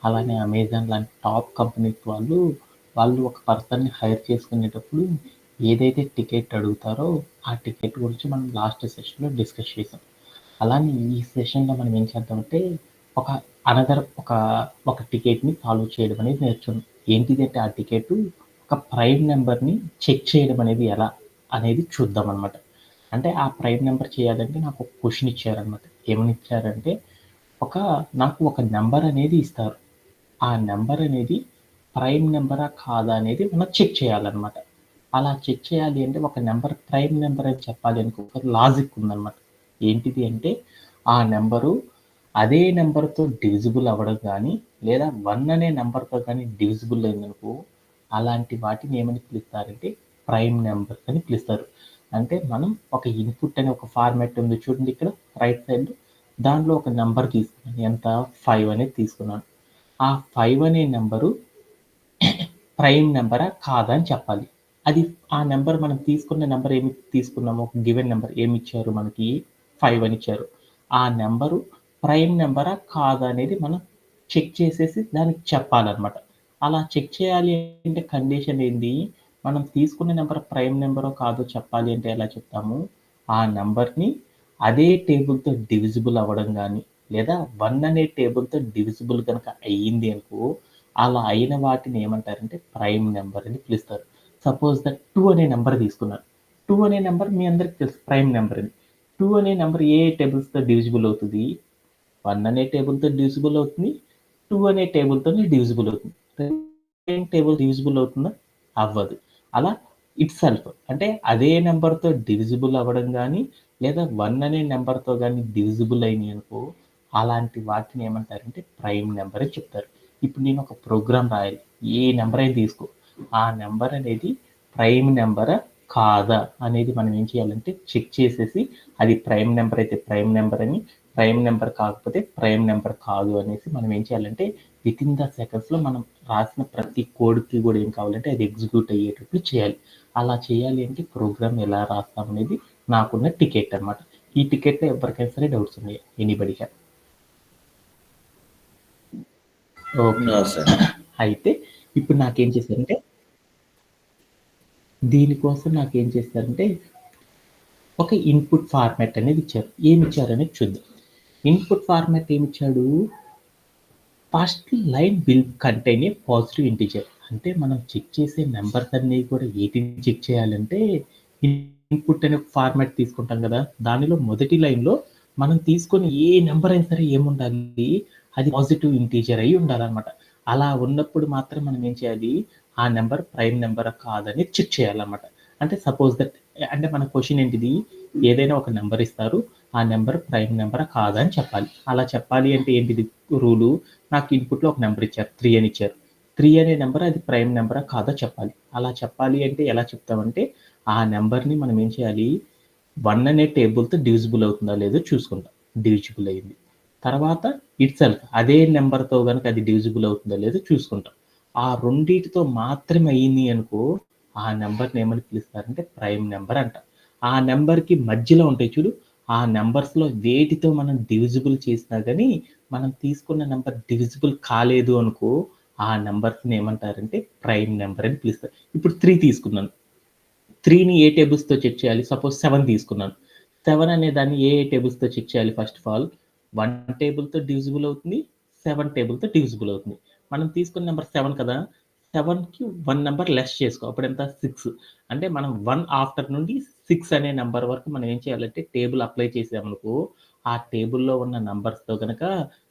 అలానే అమెజాన్ లాంటి top companies వాళ్ళు ఒక పర్సన్‌ని హైర్ చేసుకునేటప్పుడు ఏదైతే టికెట్ అడుగుతారో, ఆ టికెట్ గురించి మనం లాస్ట్ సెషన్‌లో డిస్కస్ చేసాం. అలానే ఈ సెషన్‌లో మనం ఏం చేద్దామంటే, ఒక ఒక టికెట్‌ని సాల్వ్ చేయడం అనేది నేర్చుకున్నాం. ఏంటిదంటే ఆ టికెటు ఒక ప్రైమ్ నంబర్‌ని చెక్ చేయడం అనేది ఎలా అనేది చూద్దామనమాట. అంటే ఆ ప్రైమ్ నంబర్ చేయాలంటే నాకు ఒక క్వెషన్ ఇచ్చారనమాట. ఏమని ఇచ్చారంటే, ఒక నాకు ఒక నంబర్ అనేది ఇస్తారు. ఆ నంబర్ అనేది ప్రైమ్ నంబరా కాదా అనేది మనం చెక్ చేయాలనమాట. అలా చెక్ చేయాలి అంటే ఒక నంబర్ ప్రైమ్ నంబర్ అని చెప్పాలి అనుకో ఒక లాజిక్ ఉందనమాట. ఏంటిది అంటే ఆ నంబరు అదే నంబర్‌తో డివిజిబుల్ అవ్వడం గానీ, లేదా 1 అనే నంబర్‌తో గానీ డివిజిబుల్ అయిందనుకో, అలాంటి వాటిని ఏమని పిలుస్తారంటే ప్రైమ్ నంబర్స్ అని పిలుస్తారు. అంటే మనం ఒక ఇన్‌పుట్ అనే ఒక ఫార్మాట్ ఉంది చూడండి ఇక్కడ రైట్ సైడ్‌లో. దాంట్లో ఒక నంబర్ తీసుకున్నాను. ఎంత 5 అనేది తీసుకున్నాను. ఆ 5 అనే నంబరు ప్రైమ్ నంబరా కాదా అని చెప్పాలి. అది ఆ నంబర్ మనం తీసుకున్న నంబర్ ఏమి తీసుకున్నాము ఒక గివెన్ నంబర్ ఏమిచ్చారు మనకి 5 అని ఇచ్చారు. ఆ నంబరు ప్రైమ్ నంబరా కాదా అనేది మనం చెక్ చేసేసి దానికి చెప్పాలనమాట. అలా చెక్ చేయాలి అంటే కండిషన్ ఏంది? మనం తీసుకున్న నంబర్ ప్రైమ్ నంబరో కాదో చెప్పాలి అంటే ఎలా చెప్తాము? ఆ నంబర్‌ని అదే టేబుల్‌తో డివిజిబుల్ అవ్వడం గానీ, లేదా 1 అనే టేబుల్‌తో డివిజిబుల్ గనక అయ్యింది అనుకో, అలా అయిన వాటిని ఏమంటారంటే ప్రైమ్ నంబర్ అని పిలుస్తారు. సపోజ్ దట్ 2 అనే నంబర్ తీసుకున్నాను. 2 అనే నంబర్ మీ అందరికి తెలుసు ప్రైమ్ నంబర్ అని. 2 అనే నంబర్ ఏ టేబుల్స్‌తో డివిజిబుల్ అవుతది? 1 అనే టేబుల్‌తో డివిజిబుల్ అవుతుంది. 2 అనే టేబుల్‌తోని డివిజిబుల్ అవుతుంది. సేమ్ టేబుల్ డివిజిబుల్ అవుతుందా? అవ్వదు. అలా ఇట్‌సెల్ఫ్ అంటే అదే నంబర్‌తో డివిజిబుల్ అవ్వడం గానీ, లేదా 1 అనే నంబర్‌తో గానీ డివిజిబుల్ అయినియనుకో, అలాంటి వాటిని ఏమంటారంటే ప్రైమ్ నంబర్ అని చెప్తారు. ఇప్పుడు నేను ఒక ప్రోగ్రామ్ రాయాలి. ఏ నంబర్ అయినా తీసుకో. ఆ నంబర్ అనేది ప్రైమ్ నంబరా? కాదా? అనేది మనం ఏం చేయాలంటే చెక్ చేసేసి అది ప్రైమ్ నంబర్ అయితే ప్రైమ్ నంబర్ అని, ప్రైమ్ నంబర్ కాకపోతే ప్రైమ్ నంబర్ కాదు అనేసి మనం ఏం చేయాలంటే వితిన్ ద సెకండ్స్‌లో మనం రాసిన ప్రతి కోడ్‌కి కూడా ఏం కావాలంటే అది ఎగ్జిక్యూట్ అయ్యేటట్లు చేయాలి. అలా చేయాలి అంటే ప్రోగ్రామ్ ఎలా రాస్తాం అనేది నాకున్న టికెట్ అనమాట. ఈ టికెట్‌లో ఎవరికైనా సరే డౌట్స్ ఉన్నాయా? Anybody can. Okay. No sir. అయితే ఇప్పుడు నాకేం చేశారంటే దీనికోసం నాకేం చేశారంటే ఒక ఇన్‌పుట్ ఫార్మాట్ అనేది ఇచ్చారు. ఏమిచ్చారనేది చూద్దాం. ఇన్‌పుట్ ఫార్మాట్ ఏమిచ్చాడు? First line will contain a positive integer. అంటే మనం చెక్ చేసే నంబర్స్ అన్నీ కూడా ఏటిని చెక్ చేయాలంటే ఇన్‌పుట్ అనే ఫార్మాట్ తీసుకుంటాం కదా! దానిలో మొదటి లైన్‌లో మనం తీసుకొని ఏ నంబర్ అయినా సరే ఏముండాలి? అది పాజిటివ్ ఇంటిజర్ అయ్యి ఉండాలనమాట. అలా ఉన్నప్పుడు మాత్రం మనం ఏం చేయాలి? ఆ నంబర్ ప్రైమ్ నంబరా కాదని చెక్ చేయాలనమాట. అంటే సపోజ్ దట్ అంటే మన క్వెషన్ ఏంటిది? ఏదైనా ఒక నంబర్ ఇస్తారు. ఆ నంబర్ ప్రైమ్ నంబరా కాదా అని చెప్పాలి. అలా చెప్పాలి అంటే ఏంటిది రూలు? నాకు ఇన్‌పుట్‌లో ఒక నంబర్ ఇచ్చారు. 3 అని ఇచ్చారు. 3 అనే నంబర్ అది ప్రైమ్ నంబరా కాదా చెప్పాలి. అలా చెప్పాలి అంటే ఎలా చెప్తామంటే, ఆ నంబర్‌ని మనం ఏం చేయాలి? 1 అనే టేబుల్‌తో డివిజిబుల్ అవుతుందా లేదో చూసుకుంటాం. డివిజిబుల్ అయింది. తర్వాత ఇట్‌సెల్ఫ్ అదే నంబర్‌తో గనుక అది డివిజిబుల్ అవుతుందో లేదో చూసుకుంటాం. ఆ రెండిటితో మాత్రమే అయింది అనుకో, ఆ నంబర్‌ని ఏమని పిలుస్తారంటే ప్రైమ్ నంబర్ అంటాం. ఆ నంబర్‌కి మధ్యలో ఉంటాయి చూడు, ఆ నంబర్స్‌లో వేటితో మనం డివిజిబుల్ చేసినా గాని, మనం తీసుకున్న నంబర్ డివిజిబుల్ కాలేదు అనుకో, ఆ నంబర్స్‌ని ఏమంటారంటే ప్రైమ్ నంబర్ అని పిలుస్తారు. ఇప్పుడు 3 తీసుకున్నాను. 3ని ఏ టేబుల్స్‌తో చెక్ చేయాలి? సపోజ్ 7 తీసుకున్నాను. 7 అనే దాన్ని ఏ టేబుల్స్‌తో చెక్ చేయాలి ఫస్ట్ ఆఫ్ ఆల్? 1 టేబుల్‌తో డివిజిబుల్ అవుతుంది. 7 టేబుల్‌తో డివిజిబుల్ అవుతుంది. మనం తీసుకున్న నంబర్ 7 కదా! 7కి 1 నంబర్ లెస్ చేసుకో. అప్పుడెంత 6. అంటే మనం 1 ఆఫ్టర్ నుండి 6 అనే నంబర్ వరకు మనం ఏం చేయాలంటే టేబుల్ అప్లై చేసామనుకో, ఆ టేబుల్‌లో ఉన్న నంబర్స్‌తో గనక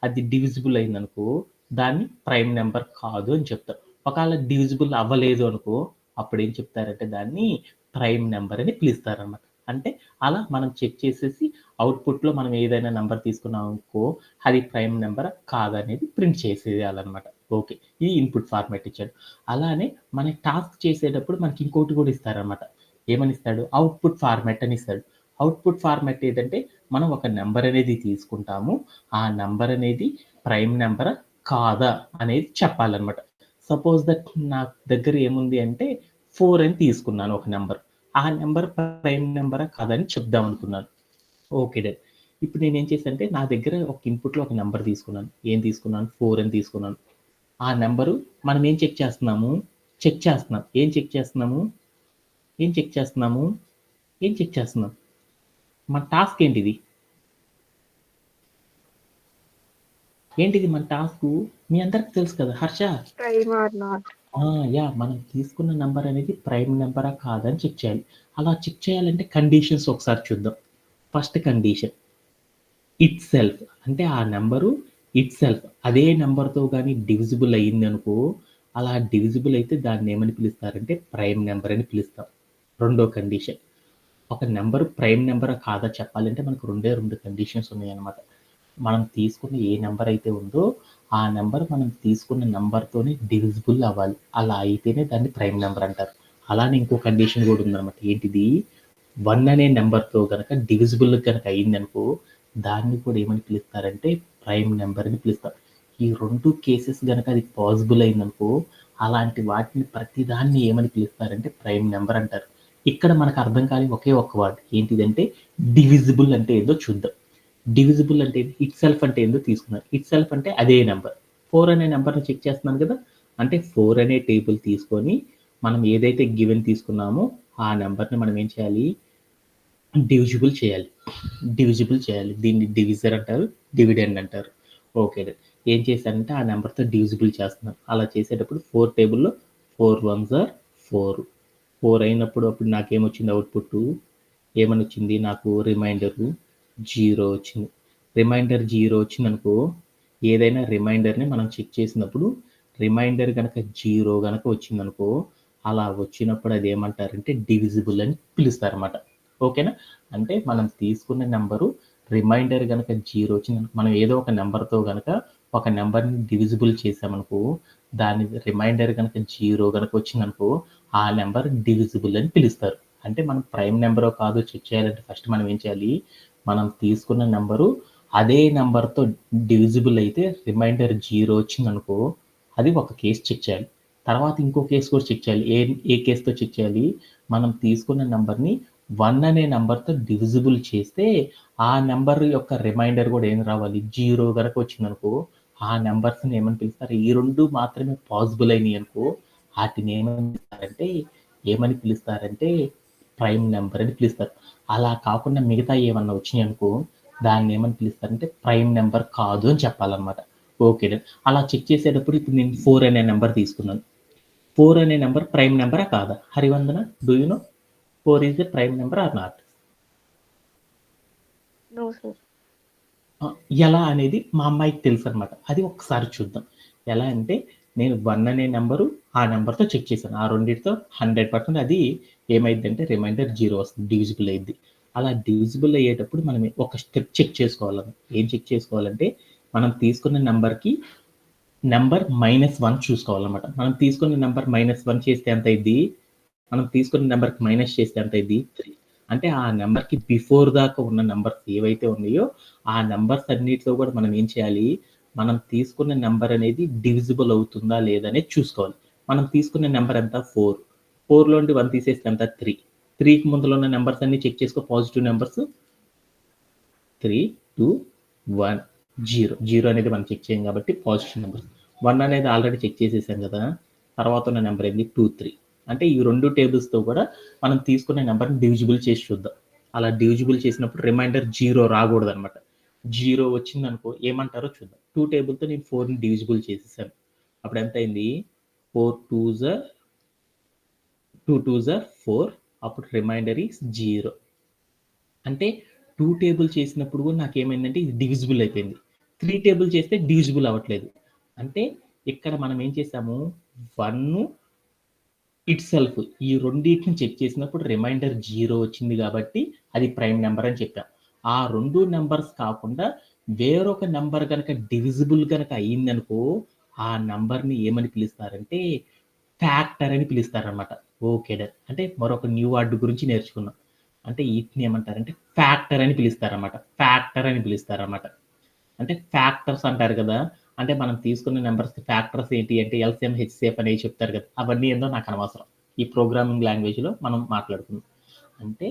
అది డివిజిబుల్ అయిందనుకో, దాన్ని ప్రైమ్ నంబర్ కాదు అని చెప్తాం. ఒకవేళ డివిజిబుల్ అవ్వలేదు అనుకో, అప్పుడేం చెప్తారంటే దాన్ని ప్రైమ్ నంబర్ అని పిలుస్తారనమాట. అంటే అలా మనం చెక్ చేసేసి అవుట్‌పుట్‌లో మనం ఏదైనా నంబర్ తీసుకున్నాం అనుకో, అది ప్రైమ్ నంబరా కాదా అనేది ప్రింట్ చేసేయాలనమాట. ఓకే. ఈ ఇన్‌పుట్ ఫార్మాట్ ఇచ్చాడు. అలానే మన టాస్క్ చేసేటప్పుడు మనకి ఇంకోటి కూడా ఇస్తారనమాట. ఏమని ఇస్తాడు? అవుట్‌పుట్ ఫార్మాట్ అని ఇస్తాడు. అవుట్‌పుట్ ఫార్మాట్ ఏదంటే మనం ఒక నంబర్ అనేది తీసుకుంటాము. ఆ నంబర్ అనేది ప్రైమ్ నంబరా? కాదా? అనేది చెప్పాలనమాట. సపోజ్ దట్ నా దగ్గర ఏముంది అంటే 4 అని తీసుకున్నాను ఒక నంబర్. ఆ నంబర్ ప్రైమ్ నంబరా కాదా అని చెప్దాం అనుకున్నాను. Okay done. ఇప్పుడు నేనేం చేశానంటే నా దగ్గర ఒక ఇన్‌పుట్‌లో ఒక నంబర్ తీసుకున్నాను. ఏం తీసుకున్నాను? 4 అని తీసుకున్నాను. ఆ నెంబరు మనం ఏం చెక్ చేస్తున్నాము? ఏం చెక్ చేస్తున్నాం? మన టాస్క్ ఏంటిది? మన టాస్కు? మీ అందరికి తెలుసు కదా! హర్ష? Prime or not. మనం తీసుకున్న నంబర్ అనేది ప్రైమ్ నెంబరా కాదా అని చెక్ చేయాలి. అలా చెక్ చేయాలంటే కండిషన్స్ ఒకసారి చూద్దాం. ఫస్ట్ కండిషన్ ఇట్సెల్ఫ్, అంటే ఆ నెంబరు ఇట్సెల్ఫ్ అదే నెంబర్‌తో గాని డివిజిబుల్ అయిందనుకో, అలా డివిజిబుల్ అయితే దాన్ని ఏమని పిలుస్తారంటే ప్రైమ్ నెంబర్ అని పిలుస్తాం. రెండో కండిషన్, ఒక నెంబర్ ప్రైమ్ నెంబరా కాదా చెప్పాలంటే మనకు రెండు కండిషన్స్ ఉన్నాయన్నమాట. మనం తీసుకున్న ఏ నెంబర్ అయితే ఉందో ఆ నెంబర్ మనం తీసుకున్న నెంబర్‌తోనే డివిజిబుల్ అవ్వాలి. అలా అయితేనే దాన్ని ప్రైమ్ నెంబర్ అంటారు. అలానే ఇంకో కండిషన్ కూడా ఉందన్నమాట. ఏంటిది? 1 అనే నెంబర్‌తో గనక డివిజిబుల్ గనక అయిందనుకో, దాన్ని కూడా ఏమని పిలుస్తారంటే ప్రైమ్ నెంబర్ అని పిలుస్తారు. ఈ 2 కేసెస్ గనక అది పాసిబుల్ అయిందనుకో, అలాంటి వాటిని ప్రతిదాన్ని ఏమని పిలుస్తారంటే ప్రైమ్ నెంబర్ అంటారు. ఇక్కడ మనకు అర్థం కాని ఒకే ఒక్క వర్డ్ ఏంటిదంటే డివిజిబుల్ అంటే ఏందో చూద్దాం. డివిజిబుల్ అంటే ఇట్సెల్ఫ్ అంటే ఏందో తీసుకున్నాం. ఇట్సెల్ఫ్ అంటే అదే నెంబర్. 4 అనే నెంబర్‌ని చెక్ చేస్తున్నాను కదా! అంటే 4 అనే టేబుల్ తీసుకొని మనం ఏదైతే గివెన్ తీసుకున్నామో ఆ నెంబర్‌ని మనం ఏం చేయాలి? డివిజిబుల్ చేయాలి. దీన్ని డివిజర్ అంటారు, డివిడెండ్ అంటారు. ఓకే. ఏం చేశానంటే ఆ నెంబర్‌తో డివిజిబుల్ చేస్తున్నాను. అలా చేసేటప్పుడు 4 టేబుల్‌లో 4 వన్స్ ఆర్ 4. 4 అయినప్పుడు అప్పుడు నాకేమొచ్చింది అవుట్‌పుట్? ఏమనొచ్చింది? నాకు రిమైండరు 0 వచ్చింది. రిమైండర్ 0 వచ్చిందనుకో, ఏదైనా రిమైండర్‌ని మనం చెక్ చేసినప్పుడు రిమైండర్ గనక 0 గనక వచ్చిందనుకో, అలా వచ్చినప్పుడు అదేమంటారంటే డివిజిబుల్ అని పిలుస్తారన్నమాట. ఓకేనా? అంటే మనం తీసుకున్న నంబరు రిమైండర్ గనక 0 వచ్చిందనుకో, మనం ఏదో ఒక నంబర్‌తో గనక ఒక నంబర్‌ని డివిజిబుల్ చేశామనుకో, దాని రిమైండర్ గనక 0 గనక వచ్చిందనుకో, ఆ నంబర్ డివిజిబుల్ అని పిలుస్తారు. అంటే మనం ప్రైమ్ నెంబరో కాదో చెక్ చేయాలంటే ఫస్ట్ మనం ఏం చేయాలి? మనం తీసుకున్న నంబరు అదే నంబర్‌తో డివిజిబుల్ అయితే రిమైండర్ 0 వచ్చిందనుకో, అది ఒక కేస్ చెక్ చేయాలి. తర్వాత ఇంకో కేస్ కూడా చెక్ చేయాలి. ఏ కేస్‌తో చెక్ చేయాలి? మనం తీసుకున్న నంబర్‌ని 1 అనే నంబర్‌తో డివిజిబుల్ చేస్తే ఆ నంబర్ యొక్క రిమైండర్ కూడా ఏం రావాలి? 0 గనక వచ్చిందనుకో, ఆ నంబర్స్‌ని ఏమని పిలుస్తారు? ఈ 2 మాత్రమే పాసిబుల్ అయినాయనుకో, ఆటిని ఏమని పిలుస్తారంటే ప్రైమ్ నెంబర్ అని పిలుస్తారు. అలా కాకుండా మిగతా ఏమన్నా వచ్చినాయనుకో, దాన్ని ఏమని పిలుస్తారంటే ప్రైమ్ నెంబర్ కాదు అని చెప్పాలన్నమాట. ఓకే. అలా చెక్ చేసేటప్పుడు ఇప్పుడు నేను 4 అనే నెంబర్ తీసుకున్నాను. 4 అనే నెంబర్ ప్రైమ్ నెంబరా కాదా? Harivandana, do you know 4 is a prime number or not? No sir. ఎలా అనేది మా అమ్మాయికి తెలుసనమాట. అది ఒకసారి చూద్దాం. ఎలా అంటే నేను 1 అనే నంబరు ఆ నంబర్‌తో చెక్ చేశాను. ఆ రెండిటితో 100% అది ఏమైద్దంటే రిమైండర్ 0 వస్తుంది. డివిజిబుల్ అయిద్ది. అలా డివిజిబుల్ అయ్యేటప్పుడు మనం ఒక స్టెప్ చెక్ చేసుకోవాలన్నమాట. ఏం చెక్ చేసుకోవాలంటే మనం తీసుకున్న నంబర్‌కి నంబర్ -1 చూసుకోవాలన్నమాట. మనం తీసుకున్న నంబర్ -1 చేస్తే ఎంత అయిద్ది? మనం తీసుకున్న నంబర్‌కి మైనస్ చేస్తే ఎంత అయిద్ది? 3. అంటే ఆ నంబర్‌కి బిఫోర్ దాకా ఉన్న నంబర్స్ ఏవైతే ఉన్నాయో, ఆ నంబర్స్ అన్నిటిలో కూడా మనం ఏం చేయాలి? మనం తీసుకున్న నంబర్ అనేది డివిజిబుల్ అవుతుందా లేదా అనేది చూసుకోవాలి. మనం తీసుకున్న నంబర్ ఎంత? 4. 4లో నుండి 1 తీసేస్తే ఎంత? 3. 3కి ముందులో ఉన్న నంబర్స్ అన్ని చెక్ చేసుకో పాజిటివ్ నంబర్స్. 3, 2, 1, 0. 0 అనేది మనం చెక్ చేయం కాబట్టి పాజిటివ్ నెంబర్. 1 అనేది ఆల్రెడీ చెక్ చేసేసాం కదా! తర్వాత ఉన్న నెంబర్ ఏంది? 2, 3. అంటే ఈ 2 టేబుల్స్‌తో కూడా మనం తీసుకునే నెంబర్‌ని డివిజిబుల్ చేసి చూద్దాం. అలా డివిజిబుల్ చేసినప్పుడు రిమైండర్ 0 రాకూడదనమాట. 0 వచ్చిందనుకో ఏమంటారో చూద్దాం. 2 టేబుల్‌తో నేను 4ని డివిజిబుల్ చేసేసాను. అప్పుడు ఎంతయింది? 4 2 జా 2 2 జా 4. అప్పుడు రిమైండర్ ఈస్ 0. అంటే 2 టేబుల్ చేసినప్పుడు కూడా నాకేమైందంటే ఇది డివిజిబుల్ అయిపోయింది. 3 టేబుల్ చేస్తే డివిజిబుల్ అవ్వట్లేదు. అంటే ఇక్కడ మనం ఏం చేసాము? 1 ఇట్సెల్ఫ్ ఈ రెండిటిని చెక్ చేసినప్పుడు రిమైండర్ 0 వచ్చింది కాబట్టి అది ప్రైమ్ నంబర్ అని చెప్పాం. ఆ 2 నంబర్స్ కాకుండా వేరొక నంబర్ గనక డివిజిబుల్ గనక అయిందనుకో, ఆ నంబర్‌ని ఏమని పిలుస్తారంటే ఫ్యాక్టర్ అని పిలుస్తారనమాట. Okay done. అంటే మరొక న్యూ వర్డ్ గురించి నేర్చుకున్నాం. అంటే ఈటిని ఏమంటారంటే ఫ్యాక్టర్ అని పిలుస్తారనమాట. అంటే ఫ్యాక్టర్స్ అంటారు కదా! అంటే మనం తీసుకున్న నంబర్స్‌కి ఫ్యాక్టర్స్ ఏంటి అంటే ఎల్‌సీఎం, హెచ్‌సీఎఫ్ అనేవి చెప్తారు కదా! అవన్నీ ఏందో నాకు అనవసరం. ఈ ప్రోగ్రామింగ్ లాంగ్వేజ్‌లో మనం మాట్లాడుకుందాం. అంటే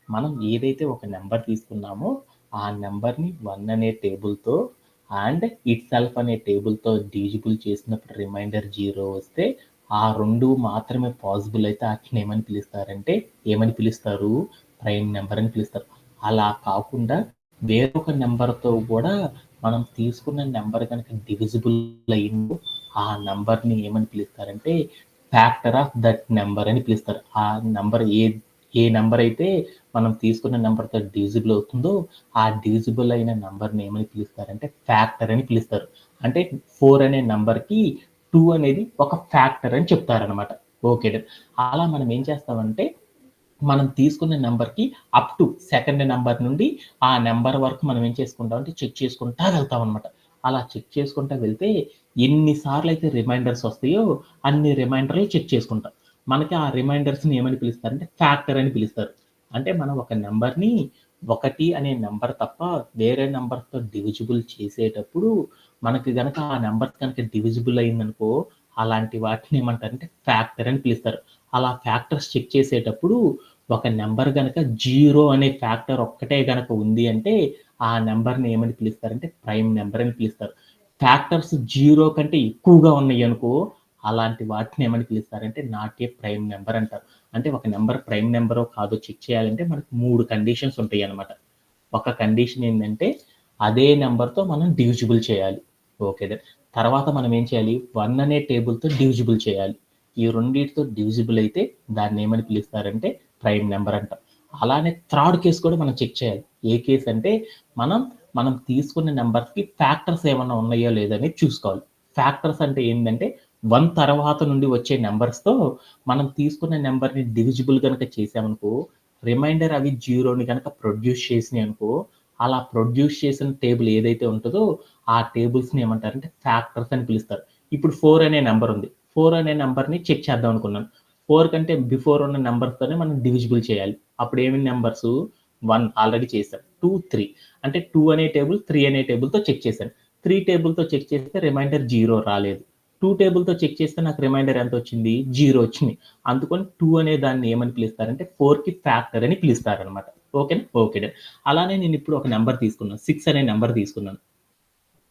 మనం ఏదైతే ఒక నంబర్ తీసుకున్నామో, ఆ నంబర్‌ని 1 అనే టేబుల్‌తో అండ్ ఇట్ సెల్ఫ్ అనే టేబుల్తో డివిజిబుల్ చేసినప్పుడు రిమైండర్ 0 వస్తే ఆ 2 మాత్రమే పాసిబుల్ అయితే వాటిని ఏమని పిలుస్తారంటే ప్రైమ్ నెంబర్ అని పిలుస్తారు. అలా కాకుండా వేరొక నెంబర్తో కూడా మనం తీసుకున్న నెంబర్ కనుక డివిజిబుల్ అయిందో ఆ నెంబర్ని ఏమని పిలుస్తారంటే ఫ్యాక్టర్ ఆఫ్ దట్ నెంబర్ అని పిలుస్తారు. ఆ నెంబర్ ఏ నెంబర్ అయితే మనం తీసుకున్న నెంబర్తో డివిజిబుల్ అవుతుందో ఆ డివిజిబుల్ అయిన నెంబర్ని ఏమని పిలుస్తారంటే ఫ్యాక్టర్ అని పిలుస్తారు. అంటే 4 అనే నెంబర్కి 2 అనేది ఒక ఫ్యాక్టర్ అని చెప్తారనమాట. ఓకే, అలా మనం ఏం చేస్తామంటే మనం తీసుకున్న నెంబర్కి అప్ టు సెకండ్ నెంబర్ నుండి ఆ నెంబర్ వరకు మనం ఏం చేసుకుంటాం అంటే చెక్ చేసుకుంటా వెళ్తాం అనమాట. అలా చెక్ చేసుకుంటా వెళ్తే ఎన్నిసార్లు అయితే రిమైండర్స్ వస్తాయో అన్ని రిమైండర్లు చెక్ చేసుకుంటాం. మనకి ఆ రిమైండర్స్ని ఏమని పిలుస్తారంటే ఫ్యాక్టర్ అని పిలుస్తారు. అంటే మనం ఒక నెంబర్ని 1 అనే నెంబర్ తప్ప వేరే నెంబర్తో డివిజిబుల్ చేసేటప్పుడు మనకి గనక ఆ నెంబర్ కనుక డివిజిబుల్ అయిందనుకో అలాంటి వాటిని ఏమంటారంటే ఫ్యాక్టర్ అని పిలుస్తారు. అలా ఫ్యాక్టర్స్ చెక్ చేసేటప్పుడు ఒక నెంబర్ గనక 0 అనే ఫ్యాక్టర్ ఒక్కటే గనక ఉంది అంటే ఆ నెంబర్ని ఏమని పిలుస్తారంటే ప్రైమ్ నెంబర్ అని పిలుస్తారు. ఫ్యాక్టర్స్ 0 కంటే ఎక్కువగా ఉన్నాయి అనుకో అలాంటి వాటిని ఏమని పిలుస్తారంటే నాట్ ఏ ప్రైమ్ నెంబర్ అంటారు. అంటే ఒక నెంబర్ ప్రైమ్ నెంబరో కాదో చెక్ చేయాలంటే మనకు 3 కండిషన్స్ ఉంటాయి అన్నమాట. ఒక కండిషన్ ఏంటంటే అదే నెంబర్తో మనం డివిజిబుల్ చేయాలి. ఓకే, తర్వాత మనం ఏం చేయాలి 1 అనే టేబుల్తో డివిజిబుల్ చేయాలి. ఈ రెండింటితో డివిజిబుల్ అయితే దాన్ని ఏమని పిలుస్తారంటే ప్రైమ్ నెంబర్ అంటాం. అలానే థర్డ్ కేసు కూడా మనం చెక్ చేయాలి. ఏ కేసు అంటే మనం తీసుకున్న నెంబర్స్కి ఫ్యాక్టర్స్ ఏమన్నా ఉన్నాయో లేదని చూసుకోవాలి. ఫ్యాక్టర్స్ అంటే ఏంటంటే 1 తర్వాత నుండి వచ్చే నెంబర్స్తో మనం తీసుకున్న నెంబర్ని డివిజిబుల్ కనుక చేసామనుకో రిమైండర్ అవి 0ని కనుక ప్రొడ్యూస్ చేసినాయి అనుకో అలా ప్రొడ్యూస్ చేసిన టేబుల్ ఏదైతే ఉంటుందో ఆ టేబుల్స్ని ఏమంటారంటే ఫ్యాక్టర్స్ అని పిలుస్తారు. ఇప్పుడు 4 అనే నెంబర్ ఉంది. 4 అనే నెంబర్ని చెక్ చేద్దాం అనుకున్నాను. 4 కంటే బిఫోర్ ఉన్న నెంబర్స్తోనే మనం డివిజిబుల్ చేయాలి. అప్పుడు ఏమేమి నెంబర్స్ 1 ఆల్రెడీ చేశాం, 2, 3 అంటే 2 అనే టేబుల్ 3 అనే టేబుల్తో చెక్ చేశాను. 3 టేబుల్తో చెక్ చేస్తే రిమైండర్ 0 రాలేదు. 2 టేబుల్తో చెక్ చేస్తే నాకు రిమైండర్ ఎంత వచ్చింది 0 వచ్చింది. అందుకని 2 అనే దాన్ని ఏమని పిలుస్తారంటే 4కి ఫ్యాక్టర్ అని పిలుస్తారనమాట. ఓకేనా? ఓకే, అలానే నేను ఇప్పుడు ఒక నెంబర్ తీసుకున్నాను, 6 అనే నెంబర్ తీసుకున్నాను.